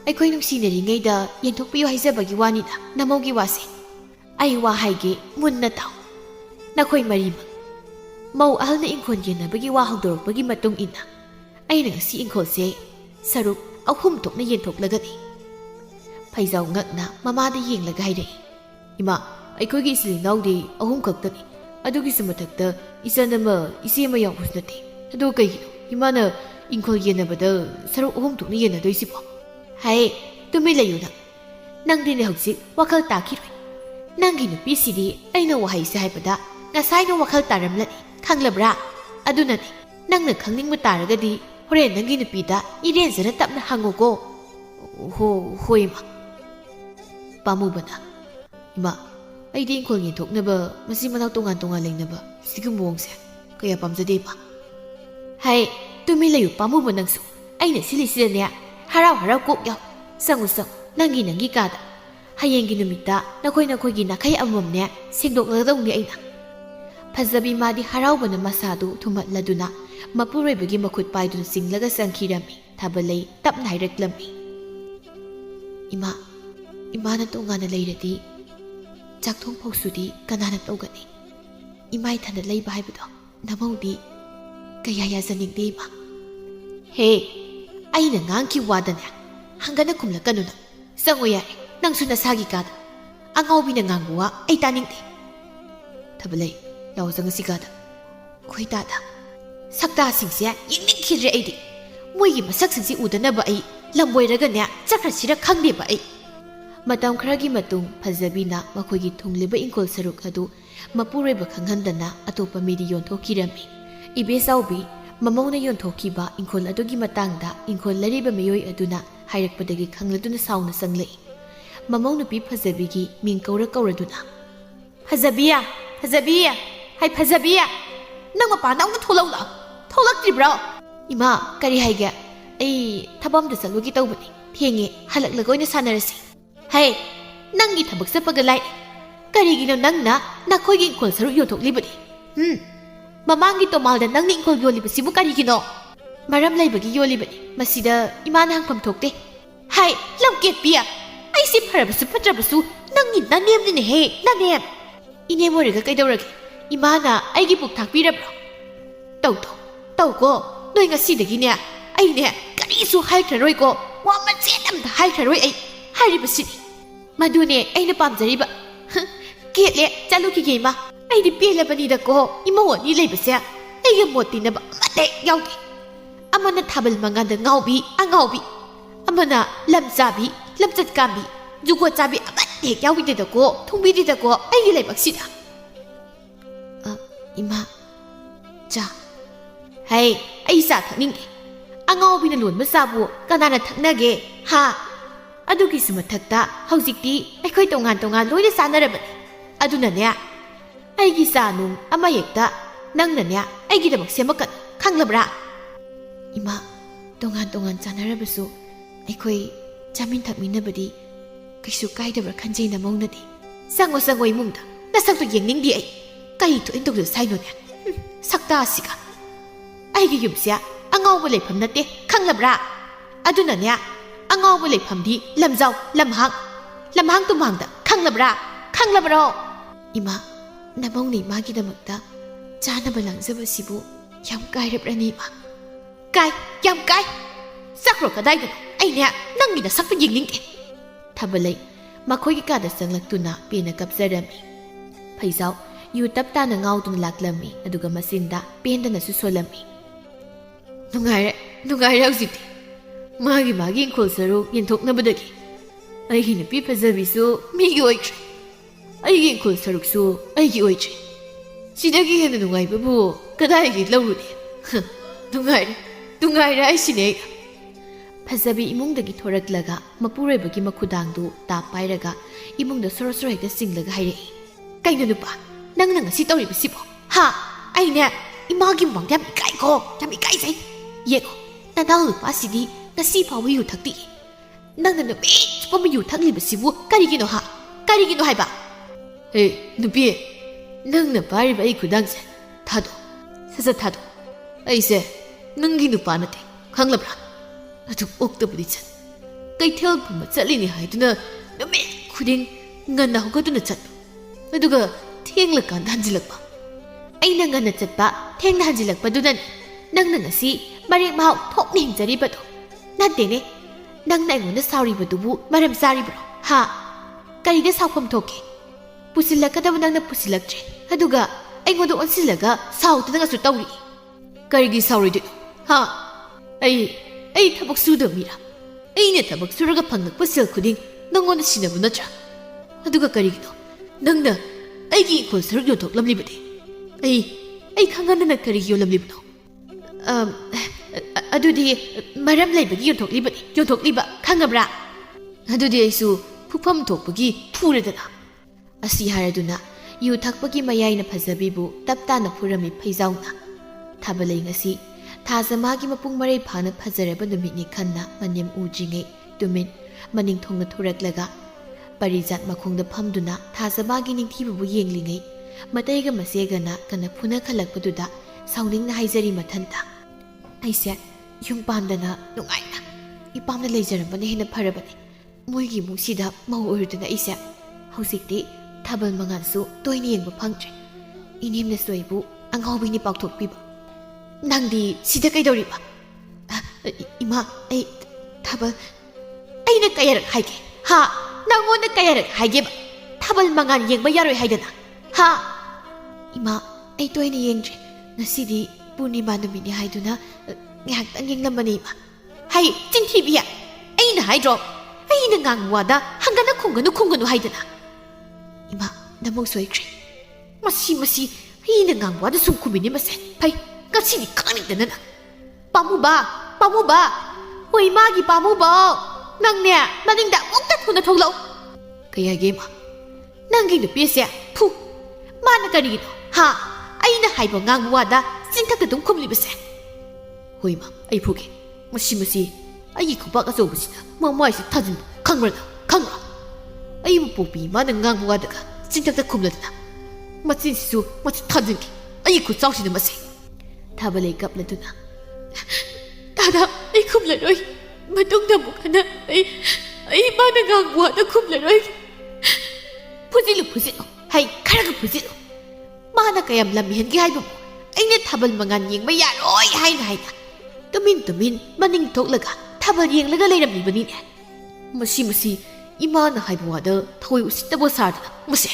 ꯑꯩꯈꯣꯏ ꯅꯨꯡꯁꯤꯅꯔꯤꯉꯩꯗ ꯌꯦꯟꯊꯣꯛꯄꯤꯌꯨ ꯍꯥꯏꯖꯕꯒꯤ ꯋꯥꯅꯤꯅ ꯅꯃꯧꯒꯤ ꯋꯥꯁꯦ ꯑꯩ ꯋꯥ ꯍꯥꯏꯒꯦ ꯃꯨꯟꯅ ꯇꯥꯎ ꯅꯈꯣꯏ ꯃꯔꯤꯃꯛ ꯃꯧ ꯑꯍꯜꯅ ꯏꯪꯈꯣꯜ ꯌꯦꯟꯅꯕꯒꯤ ꯋꯥ ꯍꯧꯗꯣꯔꯛꯄꯒꯤ ꯃꯇꯨꯡ ꯏꯟꯅ ꯑꯩꯅ ꯉꯁꯤ ꯏꯪꯈꯣꯜꯁꯦ ꯁꯔꯨꯛ 3 ꯊꯣꯛꯅ ꯌꯦꯟꯊꯣꯛꯂꯒꯅꯤ ꯐꯩꯖꯥꯎ ꯉꯛꯅ ꯃꯃꯥꯗ ꯌꯦꯡꯂꯒ ꯍꯥꯏꯔꯛꯏ ꯏꯃꯥ ꯑꯩꯈꯣꯏꯒꯤ ꯏꯆꯤꯜ ꯏꯅꯥꯎꯗꯤ 3 ꯈꯛꯇꯅꯤ ꯑꯗꯨꯒꯤꯁꯨ ꯃꯊꯛꯇ ꯏꯆꯟ ꯑꯃ ꯏꯆꯦ ꯑꯃ ꯌꯥꯎꯕꯁꯨ ꯅꯠꯇꯦ ꯑꯗꯣ ꯀꯩꯒꯤꯅꯣ ꯏꯃꯥꯅ ꯏꯪꯈꯣꯜ ꯌꯦꯟꯅꯕꯗ ꯁꯔꯨꯛ 3 ꯊꯣꯛꯅ ꯌꯦꯟꯅꯗꯣꯏꯁꯤꯕꯣ ꯍꯥꯏ ꯇꯨꯃꯤꯟ ꯂꯩꯌꯨ ꯅꯪꯗꯤꯅꯦ ꯍꯧꯖꯤꯛ ꯋꯥꯈꯜ ꯇꯥꯈꯤꯔꯣꯏ ꯅꯪꯒꯤ ꯅꯨꯄꯤꯁꯤꯗꯤ ꯑꯩꯅ ꯋꯥꯍꯩꯁꯦ ꯍꯥꯏꯕꯗ ꯉꯁꯥꯏꯅ ꯋꯥꯈꯜ ꯇꯥꯔꯝꯂꯅꯤ ꯈꯪꯂꯕ꯭ꯔꯥ ꯑꯗꯨꯅꯅꯦ ꯅꯪꯅ ꯈꯪꯅꯤꯡꯕ ꯇꯥꯔꯒꯗꯤ ꯍꯣꯔꯦꯟ ꯅꯪꯒꯤ ꯅꯨꯄꯤꯗ ꯏꯔꯦꯟꯖꯅ ꯇꯞꯅ ꯍꯪꯉꯨꯀꯣ ꯍꯣꯏ ꯏꯃꯥ ꯄꯥꯝꯃꯨꯕꯅ ꯏꯃꯥ ꯑꯩꯗꯤ ꯏꯪꯈꯣꯜ ꯌꯦꯟꯊꯣꯛꯅꯕ ꯃꯆꯤꯟ ꯃꯅꯥꯎ ꯇꯣꯉꯥꯟ ꯂꯩꯅꯕ ꯁꯤꯒꯨꯝꯕ ꯃꯑꯣꯡꯁꯦ ꯀꯌꯥ ꯄꯥꯝꯖꯗꯦ ꯏꯃꯥ ꯍꯥꯏ ꯇꯨꯃꯤꯟ ꯂꯩꯌꯨ ꯄꯥꯝꯃꯨꯕ ꯅꯪꯁꯨ ꯑꯩꯅ ꯁꯤꯜꯂꯤꯁꯤꯗꯅꯦ ꯍꯔꯥꯎ ꯀꯣꯛ ꯌꯥꯎ ꯆꯪꯉꯨ ꯅꯪꯒꯤ ꯀꯥꯗ ꯍꯌꯦꯡꯒꯤ ꯅꯨꯃꯤꯠꯇ ꯅꯈꯣꯏꯒꯤ ꯅꯥꯈꯩ ꯑꯃꯃꯝꯅꯦ ꯁꯦꯡꯗꯣꯛꯂꯒꯗꯧꯅꯤ ꯑꯩꯅ ꯐꯖꯕꯤ ꯃꯥꯗꯤ ꯍꯔꯥꯎꯕꯅ ꯃꯁꯥꯗꯨ ꯊꯨꯝꯍꯠꯂꯗꯨꯅ ꯃꯄꯨꯔꯣꯏꯕꯒꯤ ꯃꯈꯨꯠ ꯄꯥꯏꯗꯨꯅ ꯆꯤꯡꯂꯒ ꯆꯪꯈꯤꯔꯝꯃꯤ ꯊꯥꯕꯜꯂꯩ ꯇꯞꯅ ꯍꯥꯏꯔꯛꯂꯝꯃꯤ ꯏꯃꯥꯅ ꯇꯣꯉꯥꯟꯅ ꯂꯩꯔꯗꯤ ꯆꯥꯛꯊꯣꯡ ꯐꯧꯁꯨꯗꯤ ꯀꯅꯥꯅ ꯇꯧꯒꯅꯤ ꯏꯃꯥ ꯏꯊꯟꯗ ꯂꯩꯕ ꯍꯥꯏꯕꯗꯣ ꯅꯃꯧꯗꯤ ꯀꯌꯥ ꯌꯥꯖꯅꯤꯡꯗꯦ ꯏꯃꯥ ꯍꯦ ꯑꯩꯅ ꯉꯥꯡꯈꯤ ꯋꯥꯗꯅꯦ ꯍꯪꯒꯅ ꯈꯨꯝꯂꯛꯀꯅꯨ ꯆꯪꯉꯣ ꯌꯥꯔꯦ ꯅꯪꯁꯨ ꯅꯁꯥꯒꯤ ꯀꯥꯗ ꯑꯉꯥꯎꯕꯤꯅ ꯉꯥꯡꯕ ꯋꯥ ꯑꯩ ꯇꯥꯅꯤꯡꯗꯦ ꯊꯥꯕꯜꯂꯩ ꯂꯥꯎ ꯆꯪꯉꯁꯤ ꯀꯥꯗ ꯑꯩꯈꯣꯏ ꯇꯥꯗ ꯁꯛꯇꯥꯁꯤꯡꯁꯦ ꯌꯦꯡꯅꯤꯡꯈꯤꯗ꯭ꯔꯦ ꯑꯩꯗꯤ ꯃꯣꯏꯒꯤ ꯃꯁꯛꯁꯤꯡꯁꯤ ꯎꯗꯅꯕ ꯑꯩ ꯂꯝꯕꯣꯏꯔꯒꯅꯦ ꯆꯠꯈ꯭ꯔꯁꯤꯔ ꯈꯪꯗꯦꯕ ꯑꯩ ꯃꯇꯝ ꯈꯔꯒꯤ ꯃꯇꯨꯡ ꯐꯖꯕꯤꯅ ꯃꯈꯣꯏꯒꯤ ꯊꯨꯡꯂꯤꯕ ꯏꯪꯈꯣꯜ ꯁꯔꯨꯛ ꯑꯗꯨ ꯃꯄꯨꯔꯣꯏꯕ ꯈꯪꯍꯟꯗꯅ ꯑꯇꯣꯞꯄ ꯃꯤꯗ ꯌꯣꯟꯊꯣꯛꯈꯤꯔꯝꯃꯤ ꯏꯕꯦꯆꯥꯎꯕꯤ ꯃꯃꯧꯅ ꯌꯣꯟꯊꯣꯛꯈꯤꯕ ꯏꯪꯈꯣꯜ ꯑꯗꯨꯒꯤ ꯃꯇꯥꯡꯗ ꯏꯪꯈꯣꯜ ꯂꯩꯔꯤꯕ ꯃꯤꯑꯣꯏ ꯑꯗꯨꯅ ꯍꯥꯏꯔꯛꯄꯗꯒꯤ ꯈꯪꯂꯗꯨꯅ ꯁꯥꯎꯅ ꯆꯪꯂꯛꯏ ꯃꯃꯧ ꯅꯨꯄꯤ ꯐꯖꯕꯤꯒꯤ ꯃꯤꯡ ꯀꯧꯔꯗꯨꯅ ꯐꯖꯕꯤ ꯍꯥꯏ ꯐꯖꯕꯤ ꯅꯪ ꯃꯄꯥꯟꯗ ꯑꯃꯨꯛ ꯊꯣꯛꯂꯛꯇ꯭ꯔꯤꯕ꯭ꯔꯣ ꯏꯃꯥ ꯀꯔꯤ ꯍꯥꯏꯒꯦ ꯑꯩ ꯊꯕꯛ ꯑꯃꯗ ꯆꯠꯂꯨꯒꯦ ꯇꯧꯕꯅꯤ ꯊꯦꯡꯉꯦ ꯍꯜꯂꯛꯂꯒ ꯑꯣꯏꯅ ꯁꯥꯟꯅꯔꯁꯤ ꯍꯩ ꯅꯪꯒꯤ ꯊꯕꯛ ꯆꯠꯄꯒ ꯂꯥꯏ ꯀꯔꯤꯒꯤꯅꯣ ꯅꯪꯅ ꯅꯈꯣꯏꯒꯤ ꯏꯪꯈꯣꯜ ꯁꯔꯨꯛ ꯌꯣꯟꯊꯣꯛꯂꯤꯕꯅꯤ ꯃꯃꯥꯡꯒꯤ ꯇꯣꯃꯥꯜꯗ ꯅꯪꯅ ꯏꯪꯈꯣꯜ ꯌꯣꯜꯂꯤꯕꯁꯤꯕꯨ ꯀꯔꯤꯒꯤꯅꯣ ꯃꯔꯝ ꯂꯩꯕꯒꯤ ꯌꯣꯜꯂꯤꯕꯅꯤ ꯃꯁꯤꯗ ꯏꯃꯥꯅ ꯍꯪꯐꯝ ꯊꯣꯛꯇꯦ ꯍꯥꯏ ꯂꯝꯀꯦꯠꯄꯤ ꯑꯩꯁꯤ ꯐꯔꯕꯁꯨ ꯐꯠꯇ꯭ꯔꯕꯁꯨ ꯅꯪꯒꯤ ꯅꯅꯦꯝꯅꯤꯅꯦꯍꯦ ꯅꯅꯦꯝ 이ኔ 머리가 ꯀꯩꯗꯧꯔꯒꯦ 이마나 아이기 복 탁비려브로 ꯇꯧꯀꯣ ꯅꯣꯏ ꯉꯁꯤꯗꯒꯤꯅꯦ ꯑꯩꯅꯦ ꯀꯔꯤꯁꯨ ꯍꯥꯏꯈ꯭ꯔꯔꯣꯏꯀꯣ ꯋꯥ ꯃꯆꯦꯠ ꯑꯃꯇ ꯍꯥꯏꯈ꯭ꯔꯔꯣꯏ ꯑꯩ ꯍꯥꯏꯔꯤꯕꯁꯤꯅꯤ ꯃꯗꯨꯅꯦ ꯑꯩꯅ ꯄꯥꯝꯖꯔꯤꯕ ꯀꯦꯠꯂꯦ ꯆꯠꯂꯨꯈꯤꯒꯦ ꯏꯃꯥ ꯑꯩꯗꯤ ꯄꯦꯜꯂꯕꯅꯤꯗꯀꯣ ꯏꯃꯧ ꯑꯅꯤ ꯂꯩꯕꯁꯦ ꯑꯩꯒ ꯃꯣꯠ ꯇꯤꯟꯅꯕ ꯑꯃꯠꯇ ꯌꯥꯎꯗꯦ ꯑꯃꯅ ꯊꯥꯕꯜ ꯃꯉꯥꯟꯗ ꯉꯥꯎꯕꯤ ꯑꯉꯥꯎꯕꯤ ꯑꯃꯅ ꯂꯝꯆꯥꯕꯤ ꯂꯝꯆꯠꯀꯥꯕꯤ ꯖꯨꯒꯣꯠ ꯆꯥꯕꯤ ꯑꯃꯠꯇ ꯍꯦꯛ ꯌꯥꯎꯈꯤꯗꯦꯗꯀꯣ ꯊꯨꯡꯕꯤꯗꯦꯗꯀꯣ ꯑꯩꯒꯤ ꯂꯩꯕꯛꯁꯤꯗ 이마 자 ꯍꯩ ꯑꯩ ꯆꯥ ꯊꯛꯅꯤꯡꯉꯦ ꯑꯉꯥꯎꯕꯤꯅ ꯂꯣꯟꯕ ꯆꯥꯕꯨ ꯀꯅꯥꯅ ꯊꯛꯅꯒꯦ ꯍꯥ ꯑꯗꯨꯒꯤꯁꯨ ꯃꯊꯛꯇ ꯍꯧꯖꯤꯛꯇꯤ ꯑꯩꯈꯣꯏ ꯇꯣꯉꯥꯟ ꯂꯣꯏꯅ ꯆꯥꯅꯔꯕꯅꯤ ꯑꯗꯨꯅꯅꯦ ꯑꯩꯒꯤ ꯆꯥ ꯅꯨꯡ ꯑꯃ ꯍꯦꯛꯇ ꯅꯪꯅꯅꯦ ꯑꯩꯒꯤꯗꯃꯛ ꯁꯦꯝꯃꯛꯀꯅꯨ ꯈꯪꯂꯕ꯭ꯔꯥ 이마ꯇꯣꯉꯥꯟ ꯆꯥꯅꯔꯕꯁꯨ ꯑꯩꯈꯣꯏ ꯆꯥꯃꯤꯟ ꯊꯛꯃꯤꯟꯅꯕꯗꯤ ꯀꯩꯁꯨ ꯀꯥꯏꯗꯕ꯭ꯔꯥ ꯈꯟꯖꯩ ꯅꯃꯧꯅꯗꯤ ꯆꯪꯉꯣ ꯏꯃꯨꯡꯗ ꯅꯁꯛꯇꯣ ꯌꯦꯡꯅꯤꯡꯗꯦ ꯑꯩ ꯀꯩ ꯊꯣꯛꯏꯟ ꯇꯧꯗ ꯁꯥꯏꯅꯣꯅꯦ ꯁꯛꯇꯥꯁꯤꯒ ꯑꯩꯒꯤ ꯌꯨꯝꯁꯦ ꯑꯉꯥꯎꯕ ꯂꯩꯐꯝ ꯅꯠꯇꯦ ꯈꯪꯂꯕ꯭ꯔꯥ ꯑꯗꯨꯅꯅꯦ ꯑꯉꯥꯎꯕ ꯂꯩꯐꯝꯗꯤ ꯂꯝꯖꯥꯎ ꯂꯝꯍꯥꯡ ꯇꯨꯝꯍꯥꯡꯗ ꯈꯪꯂꯕ꯭ꯔꯣ 이마 ꯅꯃꯧꯅ 이마ꯒꯤꯗꯃꯛꯇ ꯆꯥꯅꯕ ꯂꯥꯡꯖꯕꯁꯤꯕꯨ ꯌꯥꯝ ꯀꯥꯏꯔꯕ꯭ꯔꯅꯤ 이마 ꯌꯥꯝ ꯀꯥꯏ ꯆꯠꯈ꯭ꯔꯣ ꯀꯗꯥꯏꯗꯅꯣ ꯑꯩꯅꯦ ꯅꯪꯒꯤ ꯅꯁꯛꯇꯣ ꯌꯦꯡꯅꯤꯡꯗꯦ ꯊꯥꯕꯜꯂꯩ ꯃꯈꯣꯏꯒꯤ ꯀꯥꯗ ꯆꯪꯂꯛꯇꯨꯅ ꯄꯦꯟꯅ ꯀꯞꯆꯔꯝꯃꯤ ꯐꯩꯖꯥꯎ ꯌꯨ ꯇꯞ ꯇꯥꯅ ꯉꯥꯎꯗꯨꯅ ꯂꯥꯛꯂꯝꯃꯤ ꯑꯗꯨꯒ ꯃꯆꯤꯟꯗ ꯄꯦꯟꯗꯅꯁꯨ ꯁꯣꯜꯂꯝꯃꯤ ꯅꯨꯡꯉꯥꯏꯔꯦ ꯍꯧꯖꯤꯛꯇꯤ ꯃꯥꯒꯤ ꯏꯪꯈꯣꯜ ꯁꯔꯨꯛ ꯌꯦꯟꯊꯣꯛꯅꯕꯗꯒꯤ ꯑꯩꯒꯤ ꯅꯨꯄꯤ ꯐꯖꯕꯤꯁꯨ ꯃꯤꯒꯤ ꯑꯣꯏꯈ꯭ꯔꯦ ꯑꯩꯒꯤ ꯏꯪꯈꯣꯜ ꯁꯔꯨꯛꯁꯨ ꯑꯩꯒꯤ ꯑꯣꯏꯗ꯭ꯔꯦ ꯁꯤꯗꯒꯤ ꯍꯦꯟꯅ ꯅꯨꯡꯉꯥꯏꯕꯕꯨ ꯀꯗꯥꯏꯗꯒꯤ ꯂꯧꯔꯨꯅꯤ ꯅꯨꯡꯉꯥꯏꯔꯦ ꯑꯩꯁꯤꯅꯦ ꯐꯖꯕꯤ ꯏꯃꯨꯡꯗꯒꯤ ꯊꯣꯔꯛꯂꯒ ꯃꯄꯨꯔꯣꯏꯕꯒꯤ ꯃꯈꯨꯗꯥꯡꯗꯨ ꯇꯥꯞ ꯄꯥꯏꯔꯒ ꯏꯃꯨꯡꯗ ꯁꯣꯔꯣ ꯍꯦꯛꯇ ꯆꯤꯡꯂꯒ ꯍꯥꯏꯔꯛꯏ ꯀꯩꯅꯣ ꯅꯨꯄꯥ ꯅꯪꯅ ꯉꯁꯤ ꯇꯧꯔꯤꯕꯁꯤꯕꯣ ꯍꯥ ꯑꯩꯅꯦ 이마ꯒꯤ ꯃꯃꯥꯡꯗ ꯌꯥꯝ 이까이ꯖꯩ ꯌꯦꯡꯉꯣ ꯅꯅꯥꯎ ꯅꯨꯄꯥꯁꯤꯗꯤ ꯉꯁꯤ ꯐꯥꯎꯕ ꯌꯨ ꯊꯛꯇꯦ ꯅꯪꯅ ꯅꯨꯃꯤꯠ ꯆꯨꯞꯄ ꯌꯨ ꯊꯛꯂꯤꯕꯁꯤꯕꯨ ꯀꯔꯤꯒꯤꯅꯣ ꯍꯥꯏꯕ Hey, nupi, nang na pari ba ikudang se, thado, sasa thado. Ay se, nangi nupa na te, khang labra. Atu okta budi chan. Kay tel puma chali ni hai tu na, nami kuding ngan na hoga tu na chan. Aduga thieng lakan hanjilak pa. Ay na ngan na chat pa, thieng na hanjilak pa dunan. Nang na ngasi, marik mahau thok ni hingjari pa to. Nante ne, nang na ingon na sauri ba dubu, maram sari bro. Ha, kari na saupam thoke. Pusilak ka daw nang na pusilak tre. Aduga, ay ngon doon silaga, saut na nga su tawri. Kari gi sauri dito. Ha, ay tabak suda mira. Ay na tabak suraga pangnak pasil kuding, nangon na sinabu na tra. Aduga kari gito, nang na, ay gi ikon sarag yotok lamli ba de. Ay kangan na nagkari yo lamli ba no. Adudi, maram lay ba yotok liba, kangabra. Adudi ay su, pupam tok bagi, pura dana. Asi haraduna, yu thakpagi mayay na pazabibu, tapta na purami payzaw na. Tabalay ngasi, tazamagi mapung maray pa na pazaraba numit ni kanna manyam ujingay, tumin, maning thong na turaklaga. Parizat makong na pamduna, tazamagi ning tibabu yenglingay, matay ga masega na kana puna kalagpaduda, sauning na haizari matanta. Ay siya, yung pamda na nungay na, ipam na layzaran pa na hinaparaba ni, muigi mong sida mauurdo na isya. Hausikti, tabal mangansu, toy niyang mapangtre. Inim na soybu, ang hawing ni pagtukpiba. Nang di, sida kay daw riba. Ima, ay, tabal, ay nagkayarak hayge. Ha, nangon nagkayarak hayge ba? Tabal mangan yang bayaroy hayga na. Ha, ima, ay toy niyang tre. Nasidi, punima namin ni haydo na, ngayagtang yung laman ni ima. Hay, tintibiya, ay na haydro. Ay nangang wada, hanggang na kung gano hayda na. Ima, namong soy kre. Masi, ay nangang wada sungkumin ni masen. Pay, kasi ni kanig na na. Pamu ba? Uy, magi pamu ba? Nang niya, maning da, uktat ko na tawlaw. Kaya gema, nangging na piyasya, puh, mana ka rin, ha? Ay na hayba ngang wada, sintak na tong kumlibasen. Uy, ma, ay pugi, masi, ay ikupak aso ba sila, mamay si tazin, kangra. Ay mo po pi, manang ngang wada ka, sintak na kumlad na. Matsin sisu, matsin tazin ki, ay ikutsaw si na masi. Tabalay kap na na. Tada, ay kumlaroy. Matong na mukha na. Ay manangangwa na kumlaroy. Pusilo. Hay, karaga pusilo. Mana kayam lamihan ki hay mo. Ay natabal mangan yung mayaroy hay na. Tumin, maning tok laga. Tabal yung laga lay ramli ba niya. Masi, ima na hay mo wada. Tawoy usit na bosarda na. Masi.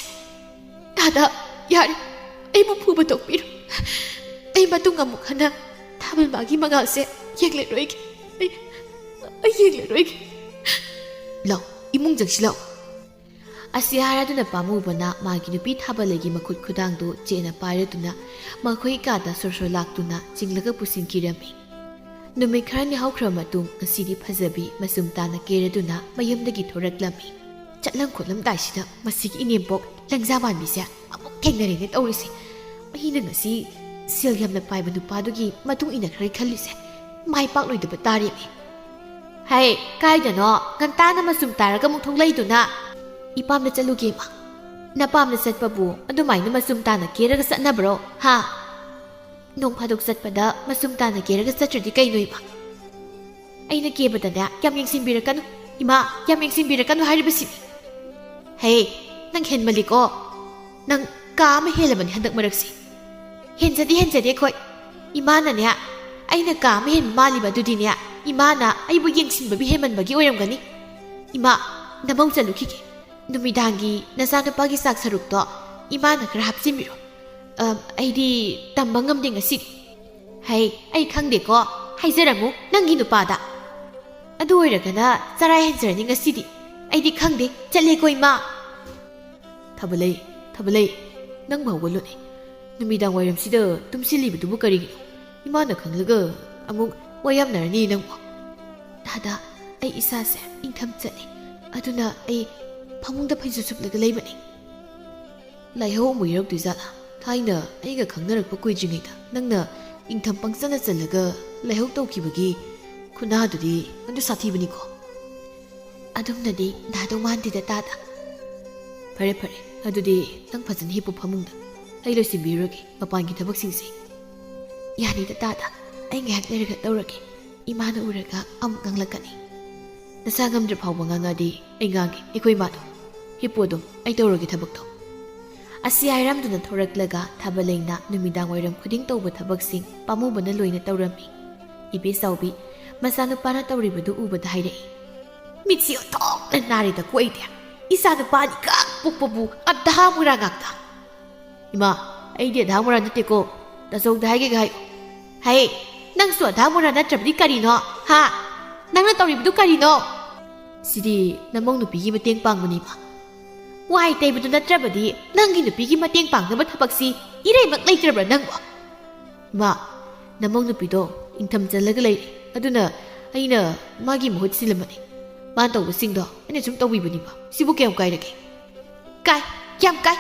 Tada, yari. Ay mo po ba tok piro. Ay matong nga mukha na. Tabal magi mangalse. Yang leroy ki. Ay yang leroy ki. Law, imong jang silaw. Asihara do na pamuba na maginupi tabal lagi makut kudang do jena pare do na makoy kada sorsor lak do na jinglaga pusin kirami. Numay karani hawkra matung ngasidi pazabi masumta na kere do na mayamdagi thorak lami. Chatlang ko lam daisida masigi inimpok langzaman bisya amok keng na rin at orisi. Mahina ngasi silyam na paiba nupadogi matung inakray kalise. May pakloy da batari mi. Hay, kaya no, ganta na masumtara ka mong tunglay do na. Ipam na chalugi ma. Napam na sat pa bu, adumay na masumta na kira ka sa na bro, ha? Nung padog sat pa da, masumta na kira ka sa tradi kay no ima. Ay nagkiba da na, yam yung simbira ka no. Ima, yam yung simbira ka no haribasimi. Hey, nang henmali ko. Nang kaamahelaman handak maragsi. Hensadi koy. Ima na niya. Ay nagkamahin mali ba dudi niya. Ima na ay buging sinbabiheman bagi oyam gani. Ima, namaw sa lukiki. Numidangi nasana pagisak saruk to. Ima na karahap simbiro. Ay di tambangam ding asid. Hay, ay kang de ko. Hay zaramu nang ginupada. Adu oyraga na saray hensara ning asidi. Ay di kang de chale ko ima. Tabalay. Nang mawalo ni. Numidang wayam sida tumsili butubu karigino. Imana khanglaga amuk wayam narani nang mo. Dada, ay isa se ingtham chani. Aduna ay phamungda phaisusuplaga leibani. Laiho muirok duzala. Thaina aiga khangnarakpa kuijingida. Nangna ingtham pangsana chalaga laiho tawkibagi khuna dudi andu sathibani ko. Adumnadi nado mandi da tada. Pare. ꯑꯗꯨꯗꯤ ꯅꯪ ꯐꯖꯅ ꯍꯤꯞꯄꯨ ꯐꯃꯨꯡꯗ ꯑꯩ ꯂꯣꯏꯁꯤꯟꯕꯤꯔꯨꯔꯒꯦ ꯃꯄꯥꯟꯒꯤ ꯊꯕꯛꯁꯤꯡꯁꯦ ꯌꯥꯅꯤꯗ ꯇꯥꯗ ꯑꯩ ꯉꯥꯏꯍꯥꯛ ꯂꯩꯔꯒ ꯇꯧꯔꯒꯦ ꯏꯃꯥꯅ ꯎꯔꯒ ꯑꯃꯨꯛ ꯉꯥꯡꯂꯛꯀꯅꯤ ꯅꯁꯥ ꯉꯝꯗ꯭ꯔ ꯐꯥꯎꯕ ꯉꯥꯡꯉꯗꯤ ꯑꯩ ꯉꯥꯡꯒꯦ ꯑꯩꯈꯣꯏ ꯏꯃꯥꯗꯣ ꯍꯤꯞꯄꯨ ꯑꯗꯨꯝ ꯑꯩ ꯇꯧꯔꯒꯦ ꯊꯕꯛꯇꯣ ꯑꯁꯤ ꯍꯥꯏꯔꯝꯗꯨꯅ ꯊꯣꯔꯛꯂꯒ ꯊꯥꯕꯜꯂꯩꯅ ꯅꯨꯃꯤꯗꯥꯡ ꯋꯥꯏꯔꯝ ꯈꯨꯗꯤꯡ ꯇꯧꯕ ꯊꯕꯛꯁꯤꯡ ꯄꯥꯝꯃꯨꯕꯅ ꯂꯣꯏꯅ ꯇꯧꯔꯝꯃꯤ ꯏꯕꯦꯆꯥꯎꯕꯤ ꯃꯆꯥꯅꯨꯄꯥꯅ ꯇꯧꯔꯤꯕꯗꯨ ꯎꯕꯗ ꯍꯥꯏꯔꯛꯏ ꯃꯤꯠꯁꯤ ꯑꯣꯟꯊꯣꯛꯅ ꯅꯥꯔꯦꯗꯀꯣ ꯑꯩꯗꯤ ꯏꯆꯥꯅꯨꯄꯥꯅꯤ ꯀꯛ ꯄꯣꯛꯄꯕꯨ ꯑꯙꯥ ꯃꯨꯔꯥ ꯉꯥꯛꯇ ꯏꯃꯥ ꯑꯩꯗꯤ ꯑꯙꯥ ꯃꯨꯔꯥ ꯅꯠꯇꯦꯀꯣ ꯇꯥꯆꯧꯗ ꯍꯥꯏꯒꯦꯒ ꯍꯥꯏꯌꯨ ꯍꯩ ꯅꯪꯁꯨ ꯑꯙꯥ ꯃꯨꯔꯥ ꯅꯠꯇ꯭ꯔꯕꯗꯤ ꯀꯔꯤꯅꯣ ꯍꯥ ꯅꯪꯅ ꯇꯧꯔꯤꯕꯗꯨ ꯀꯔꯤꯅꯣ ꯁꯤꯗꯤ ꯅꯃꯧ ꯅꯨꯄꯤꯒꯤ ꯃꯇꯦꯡ ꯄꯥꯡꯕꯅꯤꯕ ꯋꯥꯏ ꯇꯩꯕꯗꯨ ꯅꯠꯇ꯭ꯔꯕꯗꯤ ꯅꯪꯒꯤ ꯅꯨꯄꯤꯒꯤ ꯃꯇꯦꯡ ꯄꯥꯡꯅꯕ ꯊꯕꯛꯁꯤ ꯏꯔꯩꯃꯛ ꯂꯩꯇ꯭ꯔꯕ꯭ꯔꯥ ꯅꯪꯕꯣ ꯏꯃꯥ ꯅꯃꯧ ꯅꯨꯄꯤꯗꯣ ꯏꯪꯊꯝ ꯆꯜꯂꯒ ꯂꯩꯔꯦ ꯑꯗꯨꯅ ꯑꯩꯅ ꯃꯥꯒꯤ ꯃꯍꯨꯠ ꯁꯤꯜꯂꯝꯕꯅꯤ ꯃꯥꯅ ꯇꯧꯕꯁꯤꯡꯗꯣ ꯑꯩꯅ ꯁꯨꯝ ꯇꯧꯕꯤꯕꯅꯤꯕ ꯁꯤꯕꯨ ꯀꯌꯥꯝ ꯀꯥꯏꯔꯒꯦ ꯀꯥꯏ ꯌꯥꯝ ꯀꯥꯏ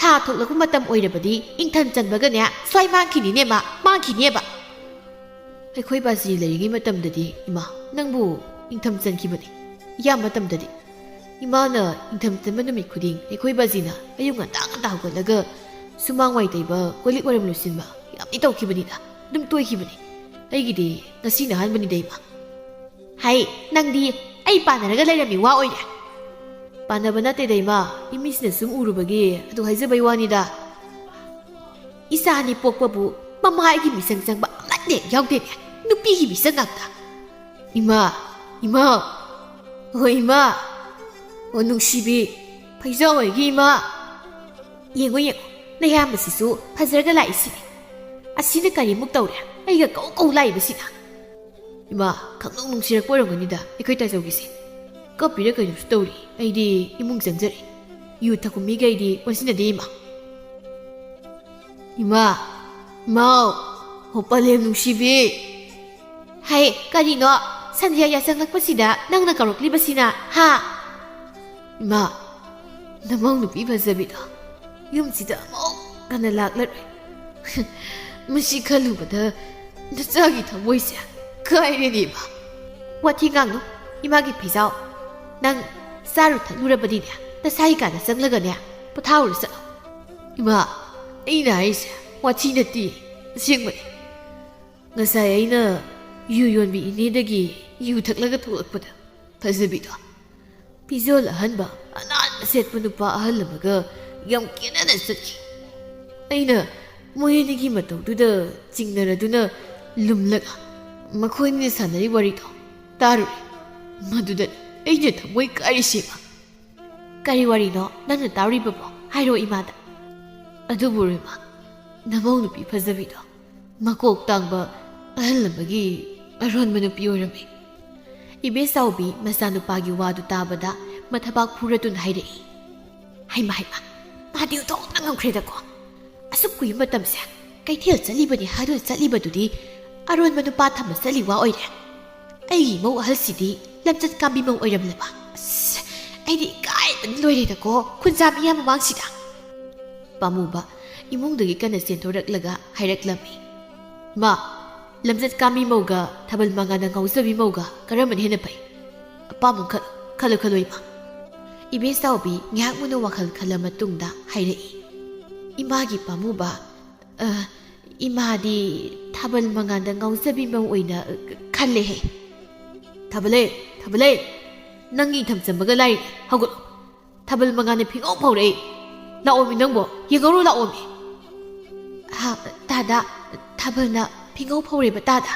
ꯊꯥ ꯊꯣꯛꯂꯛꯄ ꯃꯇꯝ ꯑꯣꯏꯔꯕꯗꯤ ꯏꯪꯊꯝ ꯆꯟꯕꯒꯅꯦ ꯁ꯭ꯋꯥꯏ ꯃꯥꯡꯈꯤꯅꯤꯅꯦ ꯃꯥ ꯃꯥꯡꯈꯤꯅꯦꯕ ꯑꯩꯈꯣꯏ ꯕꯥꯖꯤ ꯂꯩꯔꯤꯉꯩ ꯃꯇꯝꯗꯗꯤ ꯏꯃꯥ ꯅꯪꯕꯨ ꯏꯪꯊꯝ ꯆꯟꯈꯤꯕꯅꯤ ꯏꯌꯥꯝꯕ ꯃꯇꯝꯗꯗꯤ ꯏꯃꯥꯅ ꯏꯪꯊꯝ ꯆꯟꯕ ꯅꯨꯃꯤꯠ ꯈꯨꯗꯤꯡ ꯑꯩꯈꯣꯏ ꯕꯥꯖꯤꯅ ꯑꯌꯨꯛ ꯉꯟꯇꯥ ꯉꯟꯇꯥ ꯍꯧꯒꯠꯂꯒ ꯁꯨꯃꯥꯡ ꯋꯥꯏ ꯇꯩꯕ ꯀꯣꯜꯂꯤꯛ ꯋꯥꯏꯔꯝ ꯂꯣꯏꯁꯤꯟꯕ ꯌꯥꯝꯗꯤ ꯇꯧꯈꯤꯕꯅꯤꯗ ꯑꯗꯨꯝ ꯇꯣꯏꯈꯤꯕꯅꯤ ꯑꯩꯒꯤꯗꯤ ꯉꯁꯤꯅ ꯑꯍꯥꯟꯕꯅꯤꯗ ꯏꯃꯥ ꯍꯥꯏ ꯅꯪꯗꯤ ꯑꯩ ꯄꯥꯟꯅꯔꯒ ꯂꯩꯔꯝꯃꯤ ꯋꯥ ꯑꯣꯏꯔꯦ ꯄꯥꯟꯅꯕ ꯅꯠꯇꯦꯗ ꯏꯃꯥ ꯏꯃꯤꯁꯤꯅ ꯁꯨꯝ ꯎꯔꯨꯕꯒꯤ ꯑꯗꯨ ꯍꯥꯏꯖꯕꯩ ꯋꯥꯅꯤꯗ ꯏꯆꯥꯅꯤ ꯄꯣꯛꯄꯕꯨ ꯃꯃꯥꯒꯤ ꯃꯤꯆꯪ ꯆꯪꯕ ꯑꯃꯠꯇ ꯌꯥꯎꯗꯦꯅꯦ ꯅꯨꯄꯤꯒꯤ ꯃꯤꯆꯪ ꯉꯥꯛꯇ ꯏꯃꯥ ꯏꯃꯥ ꯍꯣꯏ ꯏꯃꯥ ꯑꯣ ꯅꯨꯡꯁꯤꯕꯤ ꯐꯩꯖꯥꯎ ꯍꯣꯏꯒꯤ ꯏꯃꯥ ꯌꯦꯡꯉꯣ ꯌꯦꯡꯉꯣ ꯅꯌꯥꯝꯕꯁꯤꯁꯨ ꯐꯖꯔꯒ ꯂꯥꯛꯏꯁꯤꯅꯤ ꯑꯁꯤꯅ ꯀꯔꯤꯃꯨꯛ ꯇꯧꯔꯦ ꯑꯩꯒ ꯀꯧ ꯀꯧ ꯂꯥꯛꯏꯕꯁꯤꯅ ꯏꯃꯥ ꯈꯪꯅꯨꯡ ꯅꯨꯡꯁꯤꯔꯛꯄ ꯑꯣꯏꯔꯝꯒꯅꯤꯗ ꯑꯩꯈꯣꯏ ꯇꯥꯆꯧꯒꯤꯁꯦ ꯀꯞꯄꯤꯔ ꯀꯩꯅꯣꯁꯨ ꯇꯧꯔꯤ ꯑꯩꯗꯤ ꯏꯃꯨꯡ ꯆꯪꯖꯔꯤ ꯌꯨ ꯊꯛꯄ ꯃꯤꯒꯩꯗꯤ ꯑꯣꯟꯁꯤꯟꯅꯗꯦ ꯏꯃꯥ ꯏꯃꯥ ꯏꯃꯥꯎ ꯑꯣ ꯄꯂꯦꯝ ꯅꯨꯡꯁꯤꯕꯤ ꯍꯥꯏ ꯀꯔꯤꯅꯣ ꯁꯟꯙ꯭ꯌꯥ ꯌꯥꯆꯪꯂꯛꯄꯁꯤꯗ ꯅꯪꯅ ꯀꯧꯔꯛꯂꯤꯕꯁꯤꯅ ꯍꯥ ꯏꯃꯥ ꯅꯃꯧ ꯅꯨꯄꯤ ꯐꯖꯕꯤꯗꯣ ꯌꯨꯝꯁꯤꯗ ꯑꯃꯨꯛ ꯍꯟꯅ ꯂꯥꯛꯂꯔꯣꯏ ꯃꯁꯤ ꯈꯜꯂꯨꯕꯗ ꯅꯆꯥꯒꯤ ꯊꯃꯣꯏꯁꯦ ꯀꯥꯏꯔꯦꯅꯦ ꯏꯃꯥ ꯋꯥꯊꯤ ꯉꯥꯡꯅꯨ ꯏꯃꯥꯒꯤ ꯐꯩꯖꯥꯎ ꯅꯪ ꯆꯥꯔꯨ ꯊꯛꯂꯨꯔꯕꯗꯤꯅꯦ ꯅꯁꯥꯒꯤ ꯀꯥꯗ ꯆꯪꯂꯒꯅꯦ ꯄꯣꯊꯥꯎꯔ ꯆꯠꯂꯣ ꯏꯃꯥ ꯑꯩꯅ ꯍꯥꯏꯔꯤꯁꯦ ꯋꯥꯊꯤ ꯅꯠꯇꯦ ꯑꯁꯦꯡꯕꯅꯤ ꯉꯁꯥꯏ ꯑꯩꯅ ꯌꯨ ꯌꯣꯟꯕꯤ ꯏꯅꯦꯗꯒꯤ ꯌꯨ ꯊꯛꯂꯒ ꯊꯣꯛꯂꯛꯄꯗ ꯐꯖꯕꯤꯗꯣ ꯐꯤꯖꯣꯜ ꯑꯍꯟꯕ ꯑꯅꯥꯟꯕ ꯁꯦꯠꯄ ꯅꯨꯄꯥ ꯑꯍꯜ ꯑꯃꯒ ꯌꯥꯝ ꯀꯦꯅꯅ ꯆꯠꯈꯤ ꯑꯩꯅ ꯃꯣꯏ ꯑꯅꯤꯒꯤ ꯃꯇꯧꯗꯨꯗ ꯆꯤꯡꯅꯔꯗꯨꯅ ꯂꯨꯝꯂꯒ ꯃꯈꯣꯏꯅ ꯁꯥꯟꯅꯔꯤ ꯋꯥꯔꯤꯗꯣ ꯇꯥꯔꯨꯔꯦ ꯃꯗꯨꯗ ꯑꯩꯅ ꯊꯃꯣꯏ ꯀꯥꯏꯔꯤꯁꯦꯕ ꯀꯔꯤ ꯋꯥꯔꯤꯅꯣ ꯅꯪꯅ ꯇꯥꯔꯤꯕꯕꯣ ꯍꯥꯏꯔꯣ ꯏꯃꯥꯗ ꯑꯗꯨꯕꯨ ꯏꯃꯥ ꯅꯃꯧ ꯅꯨꯄꯤ ꯐꯖꯕꯤꯗꯣ ꯃꯀꯣꯛ ꯇꯥꯡꯕ ꯑꯍꯜ ꯑꯃꯒꯤ ꯑꯔꯣꯟꯕ ꯅꯨꯄꯤ ꯑꯣꯏꯔꯝꯃꯤ ꯏꯕꯦꯆꯥꯎꯕꯤ ꯃꯆꯥꯅꯨꯄꯥꯒꯤ ꯋꯥꯗꯨ ꯇꯥꯕꯗ ꯃꯊꯕꯥꯛ ꯐꯨꯔꯗꯨꯅ ꯍꯥꯏꯔꯛꯏ ꯍꯩꯃ ꯍꯩꯃ ꯃꯥꯗꯤ ꯎꯊꯣꯛꯅ ꯉꯝꯈ꯭ꯔꯦꯗꯀꯣ ꯑꯁꯨꯛ ꯀꯨꯏꯕ ꯃꯇꯝꯁꯦ ꯀꯩꯊꯦꯜ ꯆꯠꯂꯤꯕꯅꯤ ꯍꯥꯏꯗꯨꯅ ꯆꯠꯂꯤꯕꯗꯨꯗꯤ ꯑꯔꯣꯟꯕ ꯅꯨꯄꯥ ꯊꯝꯕ ꯆꯠꯂꯤ ꯋꯥ ꯑꯣꯏꯔꯦ ꯑꯩꯒꯤ ꯏꯃꯧ ꯑꯍꯜꯁꯤꯗꯤ ꯂꯝꯆꯠ ꯀꯥꯝꯕꯤ ꯃꯧ ꯑꯣꯏꯔꯝꯂꯕ ꯑꯁ ꯑꯩꯗꯤ ꯏꯀꯥꯏꯕꯅ ꯂꯣꯏꯔꯦꯗꯀꯣ ꯈꯨꯟꯖꯥ ꯃꯤꯌꯥꯝ ꯃꯃꯥꯡꯁꯤꯗ ꯄꯥꯝꯃꯨꯕ ꯏꯃꯨꯡꯗꯒꯤ ꯀꯟꯅ ꯆꯦꯟꯊꯣꯔꯛꯂꯒ ꯍꯥꯏꯔꯛꯂꯝꯃꯤ ꯃꯥ ꯂꯝꯆꯠ ꯀꯥꯝꯕꯤ ꯃꯧꯒ ꯊꯥꯕꯜ ꯃꯉꯥꯟꯗ ꯉꯥꯎꯖꯕꯤ ꯃꯧꯒ ꯀꯔꯝꯕꯅ ꯍꯦꯟꯅ ꯐꯩ ꯑꯄꯥꯝꯕ ꯈꯜꯂꯣ ꯈꯜꯂꯣ ꯏꯃꯥ ꯏꯕꯦꯆꯥꯎꯕꯤ ꯉꯥꯏꯍꯥꯛ ꯃꯨꯟꯅ ꯋꯥꯈꯜ ꯈꯜꯂ ꯃꯇꯨꯡꯗ ꯍꯥꯏꯔꯛꯏ ꯏꯃꯥꯒꯤ ꯄꯥꯝꯃꯨꯕ ꯏꯃꯥꯗꯤ ꯊꯥꯕꯜ ꯃꯉꯥꯟꯗ ꯉꯥꯎꯖꯕꯤ ꯃꯧ ꯑꯣꯏꯅ ꯈꯜꯂꯦꯍꯦ ꯊꯥꯕꯜꯂꯩ ꯅꯪꯒꯤ ꯏꯊꯝ ꯆꯝꯕꯒ ꯂꯥꯏꯔꯤ ꯍꯧꯒꯠꯂꯣ ꯊꯥꯕꯜ ꯃꯉꯥꯟꯗ ꯐꯤꯉꯧ ꯐꯥꯎꯔꯛꯏ ꯂꯥꯛꯑꯣꯃꯤ ꯅꯪꯕꯣ ꯌꯦꯡꯉꯧꯔꯣ ꯂꯥꯛꯑꯣꯃꯤ ꯇꯥꯗ ꯊꯥꯕꯜꯅ ꯐꯤꯉꯧ ꯐꯥꯎꯔꯦꯕ ꯇꯥꯗ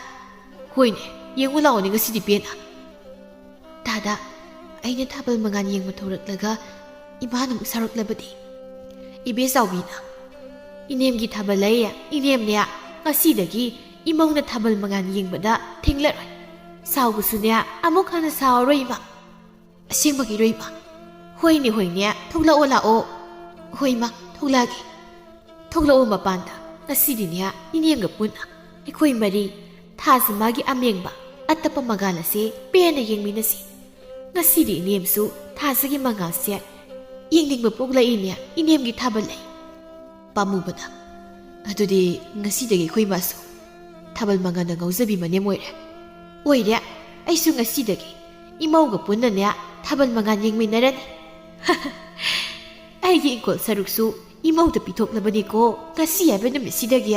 ꯍꯣꯏꯅꯦ ꯌꯦꯡꯉꯨ ꯂꯥꯛꯑꯣꯅꯦ ꯉꯁꯤꯗꯤ ꯄꯦꯟꯅ ꯇꯥꯗ ꯑꯩꯅ ꯊꯥꯕꯜ ꯃꯉꯥꯟ ꯌꯦꯡꯕ ꯊꯣꯔꯛꯂꯒ ꯏꯃꯥꯅ ꯑꯃꯨꯛ ꯁꯥꯎꯔꯛꯂꯕꯗꯤ ꯏꯕꯦꯆꯥꯎꯕꯤꯅ ꯏꯅꯦꯝꯒꯤ ꯊꯥꯕꯜꯂꯩ ꯏꯅꯦꯝꯅꯦ ꯉꯁꯤꯗꯒꯤ ꯏꯃꯧꯅ ꯊꯥꯕꯜ ꯃꯉꯥꯟ ꯌꯦꯡꯕꯗ ꯊꯤꯡꯂꯔꯣꯏ ꯁꯥꯎꯕꯁꯨꯅꯦ ꯑꯃꯨꯛ ꯍꯟꯅ ꯁꯥꯎꯔꯔꯣꯏ ꯏꯃꯥ ꯑꯁꯦꯡꯕꯒꯤꯔꯣ ꯏꯃꯥ ꯍꯣꯏꯅꯦ ꯊꯣꯛꯂꯛꯑꯣ ꯂꯥꯛꯑꯣ ꯍꯣꯏ ꯏꯃꯥ ꯊꯣꯛꯂꯛꯑꯒꯦ ꯊꯣꯛꯂꯛꯑꯣ ꯃꯄꯥꯟꯗ ꯉꯁꯤꯗꯤꯅꯦ ꯏꯅꯦꯝꯒ ꯄꯨꯟꯅ ꯑꯩꯈꯣই ꯃꯔꯤ ꯊꯥꯁꯤ ꯃꯥꯒꯤ ꯑꯃꯦꯡꯕ ꯑꯇꯞꯄ ꯃꯉꯥꯜ ꯑꯁꯤ ꯄꯦꯟꯅ ꯌꯦꯡꯃꯤꯟꯅꯁꯤ ꯉꯁꯤꯗꯤ ꯏꯅꯦꯝꯁꯨ ꯊꯥꯁꯤꯒꯤ ꯃꯉꯥꯜꯁꯦ ꯌꯦꯡꯅꯤꯡꯕ ꯄꯣꯛꯂꯛꯏꯅꯦ ꯏꯅꯦꯝꯒꯤ ꯊꯥꯕꯜꯂꯩ ꯄꯥꯝꯃꯨꯕꯅ ꯑꯗꯨꯗꯤ ꯉꯁꯤꯗꯒꯤ ꯑꯩꯈꯣꯏ ꯃꯥꯁꯨ ꯊꯥꯕꯜ ꯃꯉꯥꯟꯗ ꯉꯥꯎꯖꯕꯤ ꯃꯅꯦꯝ ꯑꯣꯏꯔꯦ ꯑꯩꯁꯨ ꯉꯁꯤꯗꯒꯤ ꯏꯃꯧꯒ ꯄꯨꯟꯅꯅꯦ ꯊꯥꯕꯜ ꯃꯉꯥꯟ ꯌꯦꯡꯃꯤꯟꯅꯔꯅꯤ ꯑꯩꯒꯤ ꯏꯪꯈꯣꯜ ꯁꯔꯨꯛꯁꯨ ꯏꯃꯧꯗ ꯄꯤꯊꯣꯛꯂꯕꯅꯤꯀꯣ ꯉꯁꯤ ꯍꯥꯏꯕ ꯅꯨꯃꯤꯠꯁꯤꯗꯒꯤ